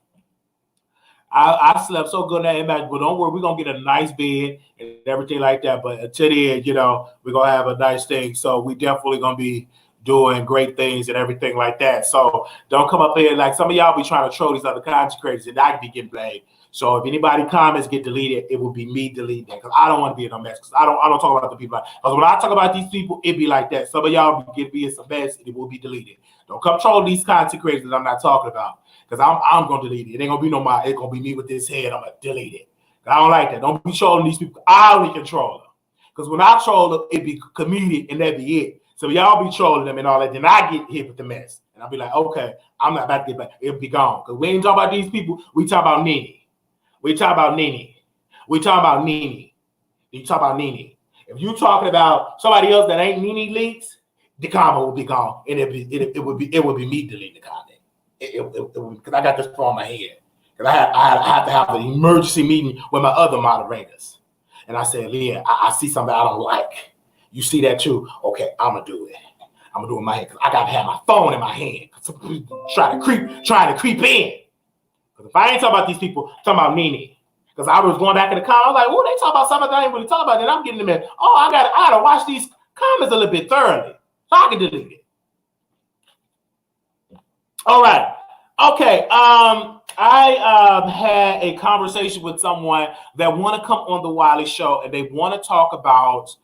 I slept so good on that air mattress. But don't worry, we're going to get a nice bed and everything like that. But until the end, we're going to have a nice thing. So we definitely going to be doing great things and everything like that. So don't come up here like some of y'all be trying to troll these other content creators and I be getting blamed. So if anybody comments get deleted, it will be me deleting that because I don't want to be in a mess. Because I don't talk about the people. Because when I talk about these people, it be like that. Some of y'all be in some mess, it will be deleted. Don't come troll these content creators that I'm not talking about. Because I'm gonna delete it. It ain't gonna be no my. It's gonna be me with this head. I'm gonna delete it. I don't like that. Don't be trolling these people. I only control them. Because when I troll them, it be comedic and that be it. So y'all be trolling them and all that. Then I get hit with the mess, and I'll be like, okay, I'm not about to get back. It'll be gone. Because we ain't talking about these people. We talk about Nene. We talk about Nene. We talk about Nene. You talk about Nene. If you talking about somebody else that ain't Nene Leakes, the comment will be gone, and it would be me deleting the comment. Because I got this phone in my head. Because I have to have an emergency meeting with my other moderators, and I said, Leah, I see something I don't like. You see that too? Okay, I'm gonna do it. I'm gonna do it in my head because I gotta have my phone in my hand. Trying to creep in. Because if I ain't talking about these people, I'm talking about Nene. Because I was going back in the comments, I was like, oh, they talk about something I ain't really talking about. Then I'm getting them in. Oh, I gotta watch these comments a little bit thoroughly so I can delete it. All right. Okay. I had a conversation with someone that want to come on the Wiley Show, and they want to talk about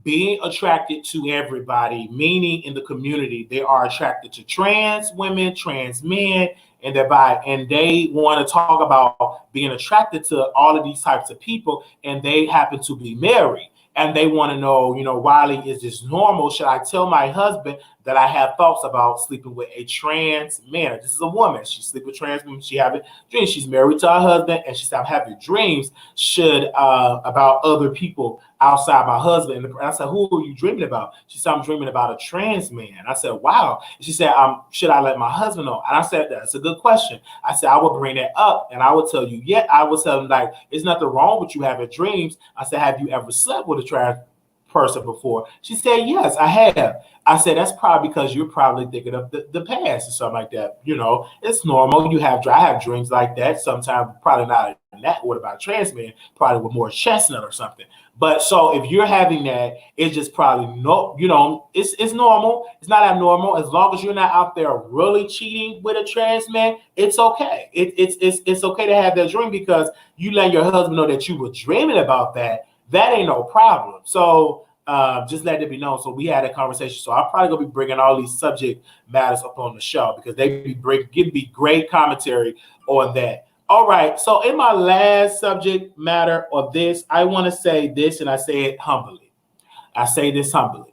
being attracted to everybody, meaning in the community, they are attracted to trans women, trans men, and they want to talk about being attracted to all of these types of people, and they happen to be married. And they want to know, Wiley, is this normal? Should I tell my husband that I have thoughts about sleeping with a trans man? This is a woman. She sleeps with trans women. She having dreams. She's married to her husband, and she said, I'm having dreams about other people outside my husband. And I said, who are you dreaming about? She said, I'm dreaming about a trans man. I said, wow. And she said, should I let my husband know? And I said, that's a good question. I said, I would bring that up, and I would tell you, I would tell him, like, there's nothing wrong with you having dreams. I said, have you ever slept with a trans person before? She said, yes, I have. I said, that's probably because you're probably thinking of the past or something like that. It's normal. I have dreams like that sometimes, probably not that. What about trans men? Probably with more chestnut or something. But so if you're having that, it's just probably it's normal. It's not abnormal. As long as you're not out there really cheating with a trans man, it's okay. It's okay to have that dream because you let your husband know that you were dreaming about that. That ain't no problem. So just let it be known. So we had a conversation. So I'm probably gonna be bringing all these subject matters up on the show because they give me great commentary on that. All right. So in my last subject matter of this, I want to say this, and I say it humbly. I say this humbly.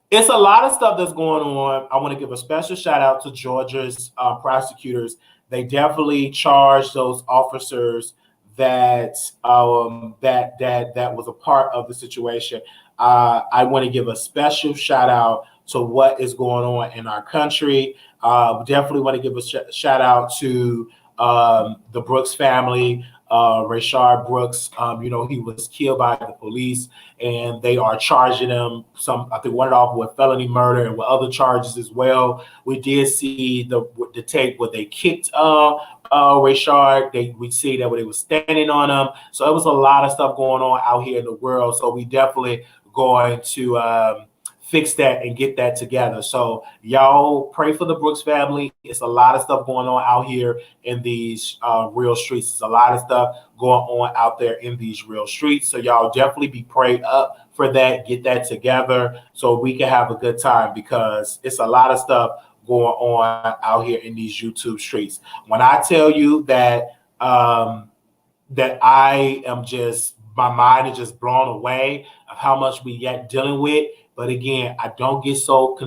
It's a lot of stuff that's going on. I want to give a special shout out to Georgia's prosecutors. They definitely charged those officers that was a part of the situation. I want to give a special shout out to what is going on in our country. Definitely want to give a shout out to the Brooks family. Rayshard Brooks, he was killed by the police, and they are charging him I think one off with felony murder and with other charges as well. We did see the tape where they kicked Rayshard. We see that when they were standing on him. So it was a lot of stuff going on out here in the world. So we definitely going to fix that and get that together. So y'all pray for the Brooks family. It's a lot of stuff going on out here in these real streets. There's a lot of stuff going on out there in these real streets. So y'all definitely be prayed up for that. Get that together so we can have a good time because it's a lot of stuff going on out here in these YouTube streets. When I tell you that that I am just my mind is just blown away of how much we yet dealing with. But again, I don't get so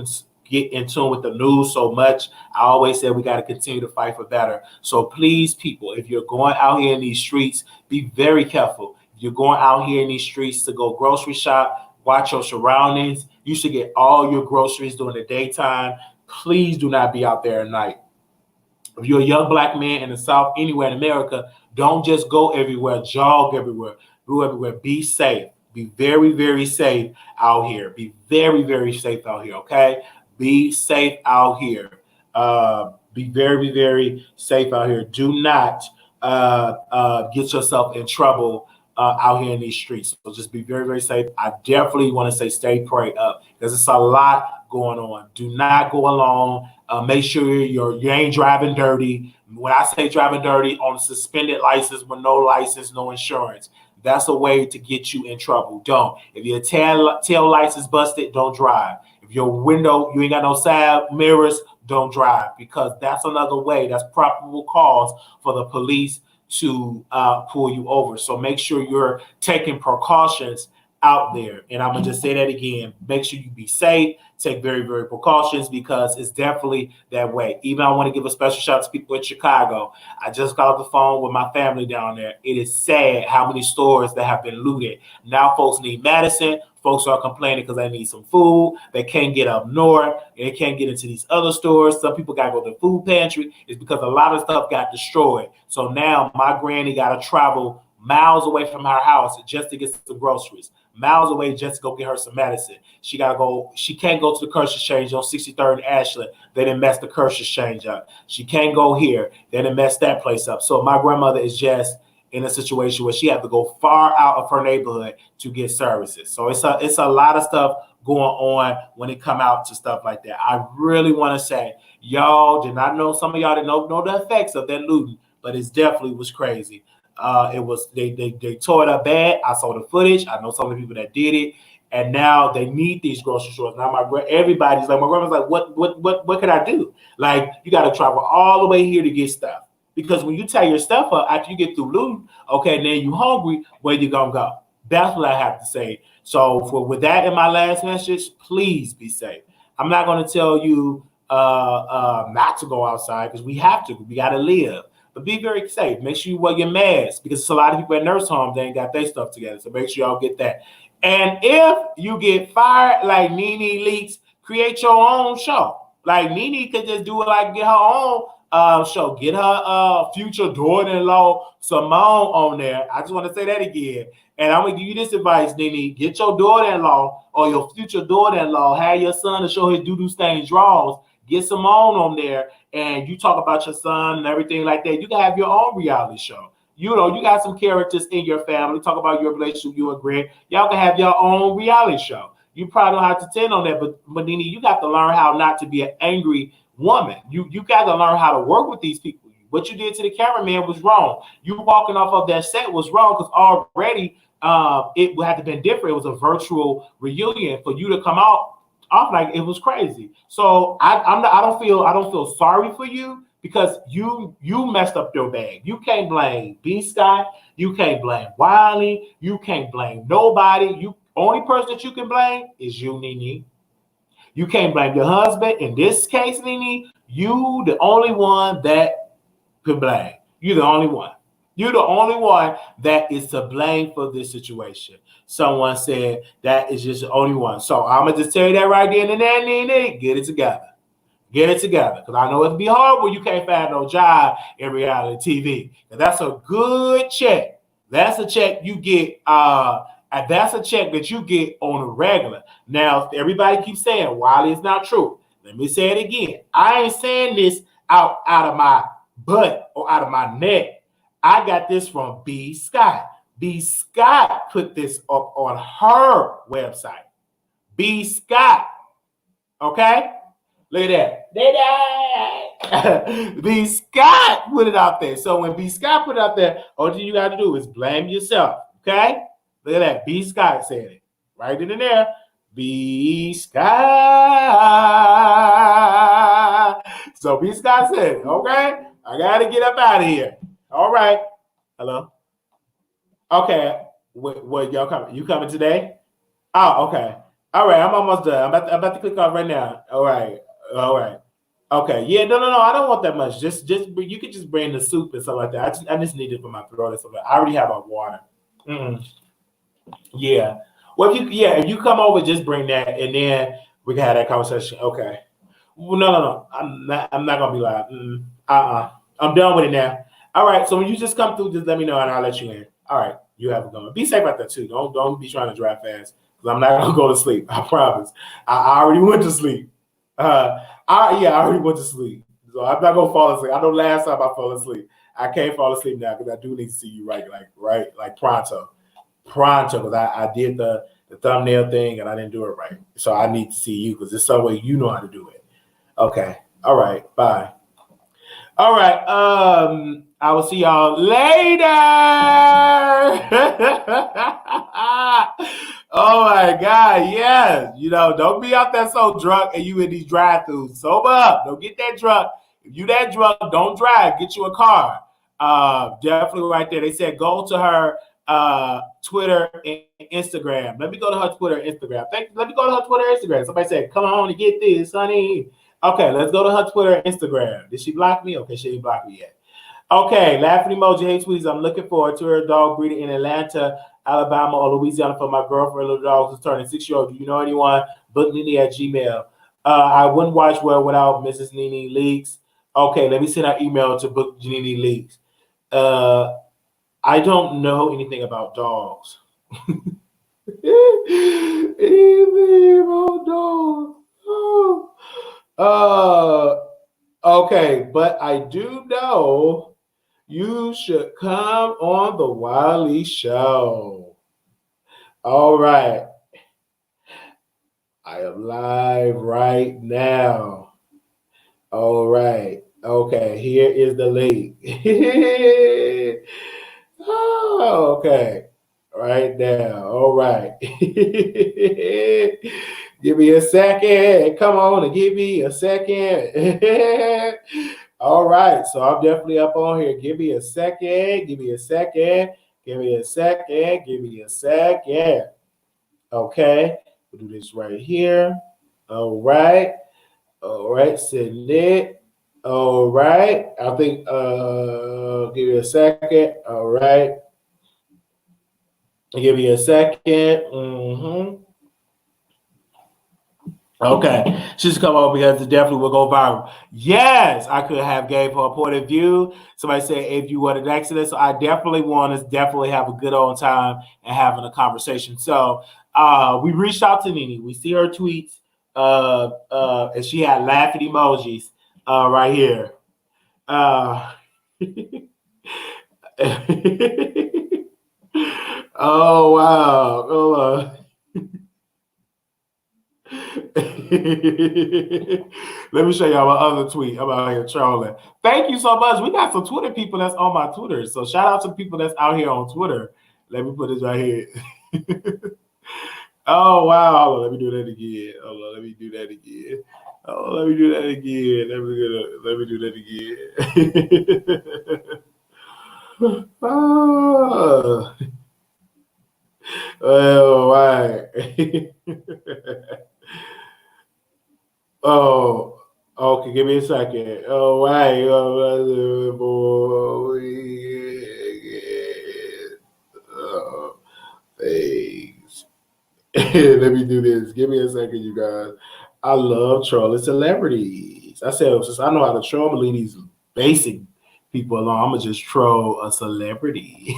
get in tune with the news so much. I always say we got to continue to fight for better. So please, people, if you're going out here in these streets, be very careful. If you're going out here in these streets to go grocery shop, watch your surroundings. You should get all your groceries during the daytime. Please do not be out there at night. If you're a young black man in the South, anywhere in America, don't just go everywhere, jog everywhere, go everywhere. Be safe. Be very, very safe out here. Be very, very safe out here, okay? Be safe out here. Be very, very safe out here. Do not get yourself in trouble out here in these streets. So just be very, very safe. I definitely want to say stay prayed up because it's a lot going on. Do not go alone. Make sure you ain't driving dirty. When I say driving dirty, on a suspended license with no license, no insurance. That's a way to get you in trouble. Don't. If your tail lights is busted, don't drive. If your window, you ain't got no side mirrors, don't drive, because that's another way. That's probable cause for the police to pull you over. So make sure you're taking precautions out there. And I'm gonna just say that again. Make sure you be safe. Take very, very precautions, because it's definitely that way. Even I want to give a special shout out to people in Chicago. I just got off the phone with my family down there. It is sad how many stores that have been looted. Now folks need medicine. Folks are complaining because they need some food. They can't get up north. They can't get into these other stores. Some people got to go to the food pantry. It's because a lot of stuff got destroyed. So now my granny got to travel miles away from her house just to get some groceries. Miles away just to go get her some medicine. She gotta go. She can't go to the Curse Exchange on 63rd and Ashland. They didn't mess the Curse Exchange up. She can't go here. They didn't mess that place up. So my grandmother is just in a situation where she had to go far out of her neighborhood to get services. So it's a lot of stuff going on when it come out to stuff like that. I really want to say, y'all did not know. Some of y'all didn't know the effects of that looting, but it definitely was crazy. It was they tore it up bad. I saw the footage. I know some of the people that did it, and now they need these grocery stores. Now everybody's like, my grandma's like, what can I do? Like, you got to travel all the way here to get stuff, because when you tear your stuff up after you get through looting, okay, then you hungry, where you gonna go? That's what I have to say. So with that in my last message, please be safe. I'm not gonna tell you not to go outside, because we have to. We got to live. But be very safe. Make sure you wear your mask, because it's a lot of people at nurse homes, they ain't got their stuff together. So make sure y'all get that. And if you get fired like Nene Leakes, create your own show. Like Nene could just do it, like get her own show. Get her future daughter-in-law Simone on there. I just want to say that again. And I'm gonna give you this advice, Nene. Get your daughter-in-law or your future daughter-in-law. Have your son to show his doo-doo stained drawers. Get Simone on there, and you talk about your son and everything like that. You can have your own reality show. You know, you got some characters in your family. Talk about your relationship, you and Greg. Y'all can have your own reality show. You probably don't have to tend on that, but Nene, you got to learn how not to be an angry woman. You got to learn how to work with these people. What you did to the cameraman was wrong. You walking off of that set was wrong, because already it would have to been different. It was a virtual reunion. For you to come out off like it was crazy. So I don't feel sorry for you, because you messed up your bag. You can't blame B Scott. You can't blame Wiley. You can't blame nobody. You only person that you can blame is you, Nene. You can't blame your husband. In this case, Nene, you the only one that can blame. You're the only one. You're the only one that is to blame for this situation. Someone said that is just the only one. So I'm going to just tell you that right there and then, Nene, get it together. Get it together. Because I know it'll be hard when you can't find no job in reality TV. And that's a good check. That's a check you get. And that's a check that you get on a regular. Now, everybody keeps saying, Wiley, it's not true. Let me say it again. I ain't saying this out of my butt or out of my neck. I got this from B Scott. B Scott put this up on her website. B Scott. Okay? Look at that. B Scott put it out there. So when B Scott put it out there, all you got to do is blame yourself. Okay? Look at that. B Scott said it. Right in there. B Scott. So B Scott said it. Okay? I got to get up out of here. All right. Hello? Okay. What y'all coming? You coming today? Oh, okay. All right, I'm almost done. I'm about to click off right now. All right. Okay. Yeah, no. I don't want that much. Just you could just bring the soup and stuff like that. I just need it for my throat and stuff like that. I already have my water. Yeah. Well, if you come over, just bring that, and then we can have that conversation. Okay. Well, no. I'm not gonna be loud. I'm done with it now. All right. So when you just come through, just let me know, and I'll let you in. All right. You have a good one. Be safe out there too. Don't be trying to drive fast, because I'm not gonna go to sleep. I promise. I already went to sleep. I already went to sleep. So I'm not gonna fall asleep. I know last time I fell asleep. I can't fall asleep now because I do need to see you right pronto, because I did the thumbnail thing and I didn't do it right. So I need to see you because there's some way you know how to do it. Okay. All right. Bye. All right. I will see y'all later. Oh my God. Yes. Don't be out there so drunk and you in these drive-thrus. Sober up. Don't get that drunk. If you that drunk, don't drive. Get you a car. Definitely right there. They said go to her Twitter and Instagram. Let me go to her Twitter and Instagram. Let me go to her Twitter and Instagram. Somebody said, come on and get this, honey. Okay, let's go to her Twitter and Instagram. Did she block me? Okay, she didn't block me yet. Okay, laughing emoji. Hey, sweeties, I'm looking forward to her dog breeding in Atlanta, Alabama, or Louisiana for my girlfriend, little dog who's turning 6-year-old. Do you know anyone? Book Nene at Gmail. I wouldn't watch well without Mrs. Nene Leakes. Okay, let me send an email to book Nene Leakes. I don't know anything about dogs. Anything about dogs. Okay, but I do know you should come on the Wiley Show. All right. I am live right now. All right. Okay, here is the link. Oh, okay. Right now. All right. Give me a second. Come on and give me a second. All right. So I'm definitely up on here. Give me a second. Give me a second. Give me a second. Give me a second. Okay. We'll do this right here. All right. All right. Send it. All right. I think give me a second. All right. Give me a second. Okay. She's come over because it definitely will go viral. Yes, I could have gave her a point of view. Somebody said if you were an accident. So I definitely want to definitely have a good old time and having a conversation. So we reached out to Nene. We see her tweets. And she had laughing emojis right here. Oh wow. Hold on. Let me show y'all my other tweet. I'm out here trolling. Thank you so much. We got some Twitter people that's on my Twitter. So shout out to people that's out here on Twitter. Let me put this right here. Oh wow. Hold on, let me do that again. Hold on, let me do that again. Oh, let me do that again. Let me do that again. Oh, right. Oh, okay. Give me a second. Oh, right. Thanks. Let me do this. Give me a second, you guys. I love trolling celebrities. I said, since I know how to troll, I'm gonna leave these basic people alone. I'm gonna just troll a celebrity.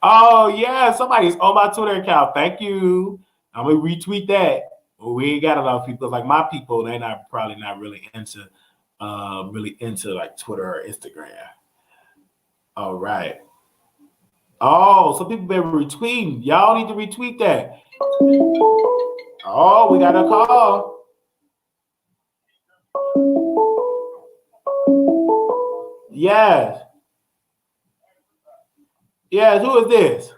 Oh yeah, somebody's on my Twitter account. Thank you. I'm gonna retweet that. Well, we ain't got a lot of people. Like my people, they're probably not really into like Twitter or Instagram. All right. Oh, some people been retweeting. Y'all need to retweet that. Oh, we got a call. Yes. Yes, who is this?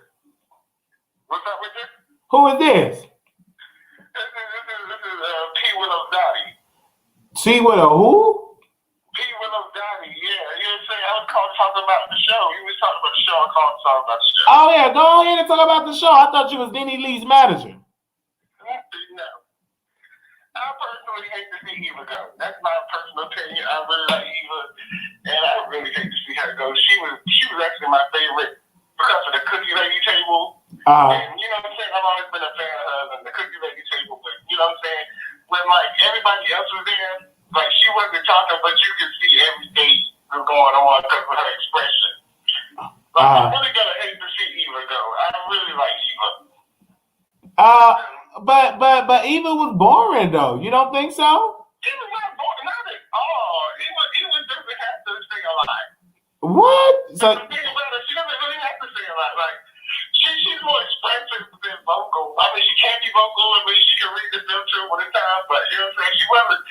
What's up with you? Who is this? This is P. Willow Dottie. T with a who? P. Willow Dottie. you know what I'm saying? I was calling talking about the show. You was talking about the show. I called talking about the show. Oh yeah, go ahead and talk about the show. I thought you was Nene Leakes' manager. No. I personally hate to see Eva go. That's my personal opinion. I really like Eva, and I really hate to see her go. She was actually my favorite because of the Cookie Lady table. And you know what I'm saying? I've always been a fan of hers and the Cookie Lady table, but you know what I'm saying? When like everybody else was there, like she wasn't talking, but you could see everything was going on because of her expression. Like I'm really gonna hate to see Eva go. I really like Eva. But Eva was boring though. You don't think so? Eva not boring, not at all. Eva doesn't have to sing a lot. What? So the thing about her, she doesn't really have to sing a lot. Like she's more expressive than vocal. I mean, she can be vocal, and she can read the filter one time. But you know what I'm saying? She wasn't.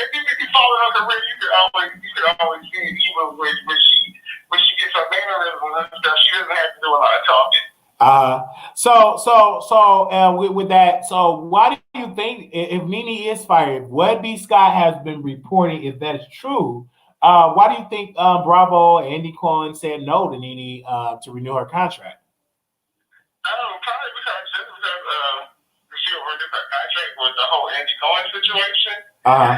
If you follow her career, you could always see Eva when she gets her mannerisms and stuff. She doesn't have to do a lot of talking. With that, so why do you think if Nene is fired, what B. Scott has been reporting, if that is true, why do you think Bravo and Andy Cohen said no to Nene to renew her contract? Probably because she renewed her contract with the whole Andy Cohen situation. I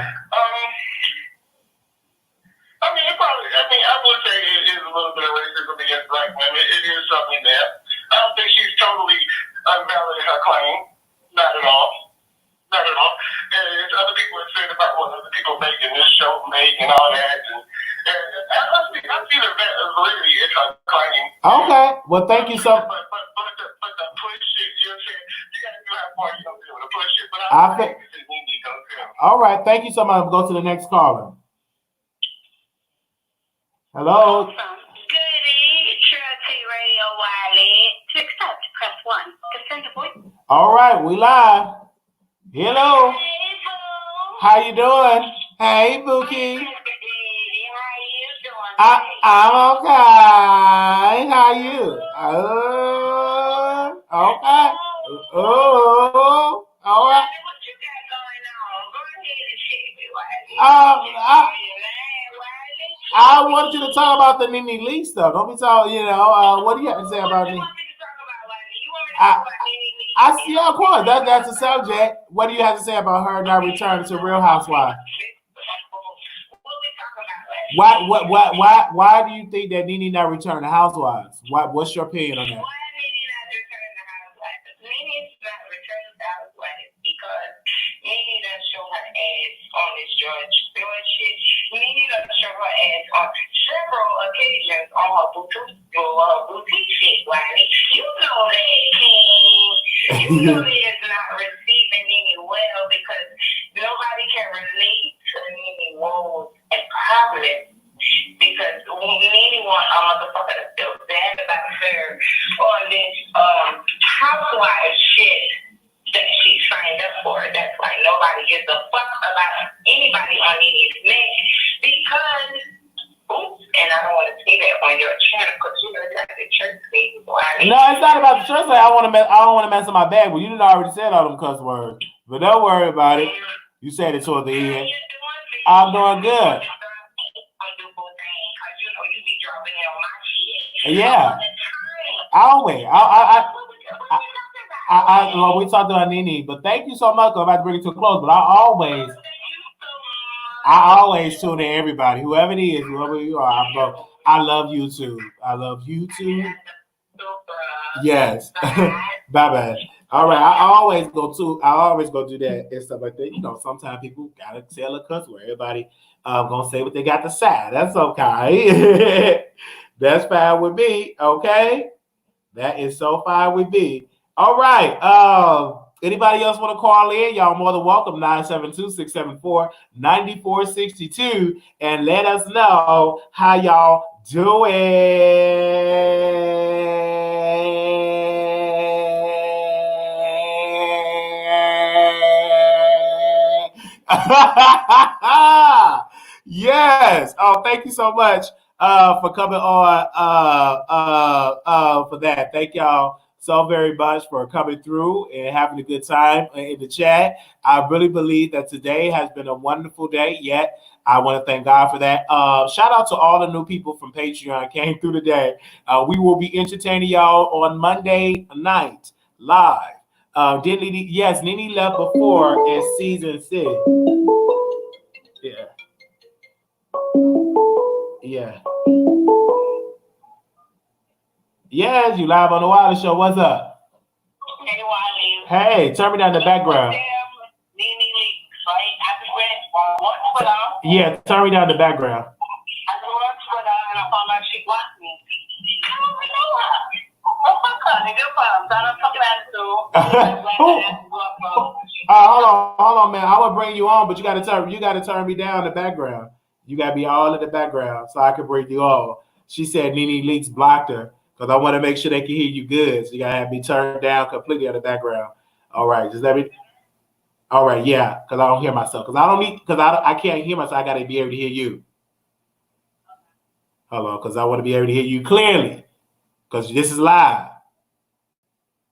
would say it is a little bit of racism against black women. It is something there. I don't think she's totally unvalid in her claim. Not at all. Not at all. And other people have said about what other people make in this show make and all that. And I see the validity in her claim. Okay. Well, thank you so much. But the push shit, you know what I'm saying? You got to do how far you don't be able to push it. But I think it's Nene go too. All right. Thank you so much. We'll go to the next caller. Hello. Goody, Trinity Radio Wiley. To accept, press 1. To send a voice. All right, we live. Hello. Hey, Boo. How you doing? Hey, Bookie. How you doing? I'm okay. How you? Okay. Oh, all right. What you got going on? Go ahead and shake me, Wiley. I want you to talk about the Nene Leakes stuff. Don't be talking, what do you have to say about me? What you want me to talk about, Wiley? You want me to talk about Nene Leakes? I see, of course. That's the subject. What do you have to say about her not returning to Real Housewives? What we talking about, Wiley? Why do you think that Nene not returning to Housewives? What's your opinion on that? Why Nene not returning to Housewives? Nene's not returning to Housewives because Nene doesn't show her ass on this George Floyd shit. Nene doesn't show her ass on several occasions on her boutique shit, Wiley. You know that, King. You know that it's not receiving Nene well because nobody can relate to Nene woes and problems. Because Nene wants a motherfucker to feel bad about her on this housewife shit that she signed up for. That's why nobody gives a fuck about anybody on Nene's neck because, and I don't want to say that on your channel because you know that's the church thing. No, it's not about the church thing. I don't want to mess up my bag. Well, you done already said all them cuss words, but don't worry about it. You said it toward the end. I'm doing good. Yeah, always. Well, we talked about Nene, but thank you so much. I'm about to bring it to a close, but I always tune in everybody, whoever it is, whoever you are. I love you too. I love you too. Yes. Bye. All right. I always go do that and stuff like that. Sometimes people gotta tell a cuss word. Everybody gonna say what they got to say. That's okay. That's fine with me. Okay. That is so fine with me. All right. Anybody else want to call in? Y'all more than welcome. 972-674-9462 and let us know how y'all doing. Yes. Oh, thank you so much for coming on for that. Thank y'all so very much for coming through and having a good time in the chat. I really believe that today has been a wonderful day. Yet I want to thank God for that. Shout out to all the new people from Patreon came through today. We will be entertaining y'all on Monday night live. Yes, Nene left before in season 6. Yeah. Yeah. Yes, you live on the Wiley Show. What's up? Hey, Wiley. Hey, turn me down the background. Nene Leakes, right? I just went on Twitter. Yeah, turn me down the background. I just went on Twitter and I found out she blocked me. I don't even know her. Oh, fuck her. Nigga, I'm not fucking attitude. Hold on, man. I will bring you on, but you gotta turn me down the background. You gotta be all in the background so I can bring you on. She said Nene Leakes blocked her because I want to make sure they can hear you good. So you gotta have me turned down completely on the background. All right, just let me. All right, yeah, because I don't hear myself. I can't hear myself. I gotta be able to hear you. Hello, because I want to be able to hear you clearly. Because this is live.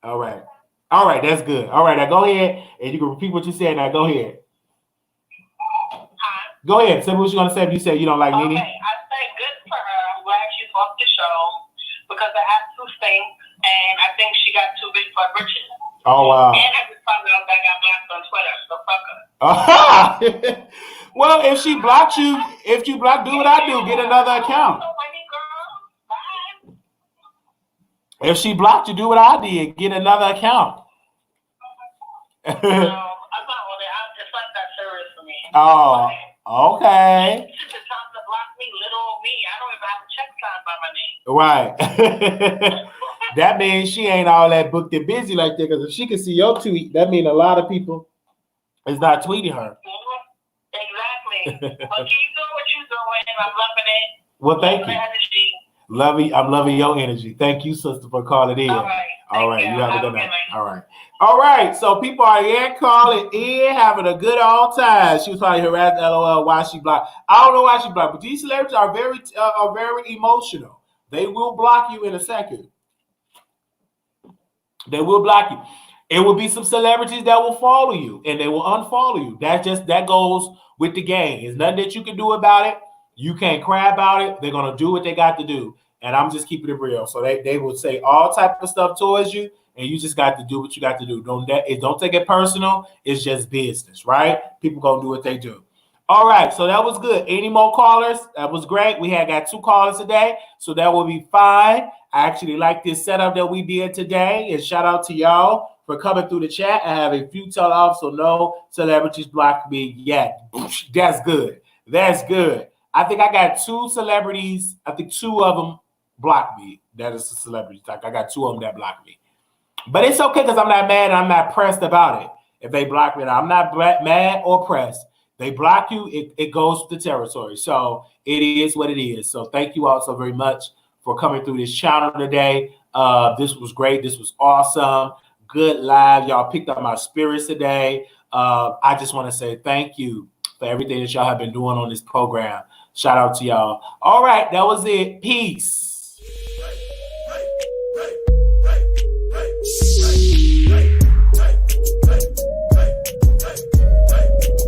All right. All right, that's good. All right, now go ahead and you can repeat what you said. Now go ahead. Go ahead. Say what you're going to say if you say you don't like Nene. Okay, I say good for her. I'm glad she's off the show because I have to sing, and I think she got too big for britches. Oh, wow. And I just found out that I got blocked on Twitter, so fuck her. Well, if you block, do what I do. Get another account. If she blocked you, do what I did. Get another account. No, I'm not on it. It's not that serious for me. Oh, okay. She's the time to block me, little me. I don't even have a check sign by my name. Right. That means she ain't all that booked and busy like that. Because if she can see your tweet, that means a lot of people is not tweeting her. Exactly. But keep doing what you're doing. I'm loving it. Well, thank you. I'm loving your energy. Thank you, sister, for calling in. All right. You have a good night. All right. So people are here calling in, having a good old time. She was probably harassed. LOL. Why she blocked? I don't know why she blocked, but these celebrities are very emotional. They will block you in a second. They will block you. It will be some celebrities that will follow you and they will unfollow you. That goes with the game. There's nothing that you can do about it. You can't cry about it. They're gonna do what they got to do. And I'm just keeping it real. So they will say all type of stuff towards you, and you just got to do what you got to do. Don't take it personal. It's just business, right? People gonna do what they do. All right, so that was good. Any more callers? That was great. We got 2 callers today, so that will be fine. I actually like this setup that we did today, and shout out to y'all for coming through the chat. I have a few tell-offs, so no celebrities blocked me yet. That's good. That's good. I think I got 2 celebrities. I think 2 of them blocked me. That is a celebrity. Like I got 2 of them that blocked me. But it's okay because I'm not mad and I'm not pressed about it. If they block me, I'm not mad or pressed. They block you, it goes with the territory. So it is what it is. So thank you all so very much for coming through this channel today. This was great. This was awesome. Good live. Y'all picked up my spirits today. I just want to say thank you for everything that y'all have been doing on this program. Shout out to y'all. All right, that was it. Peace.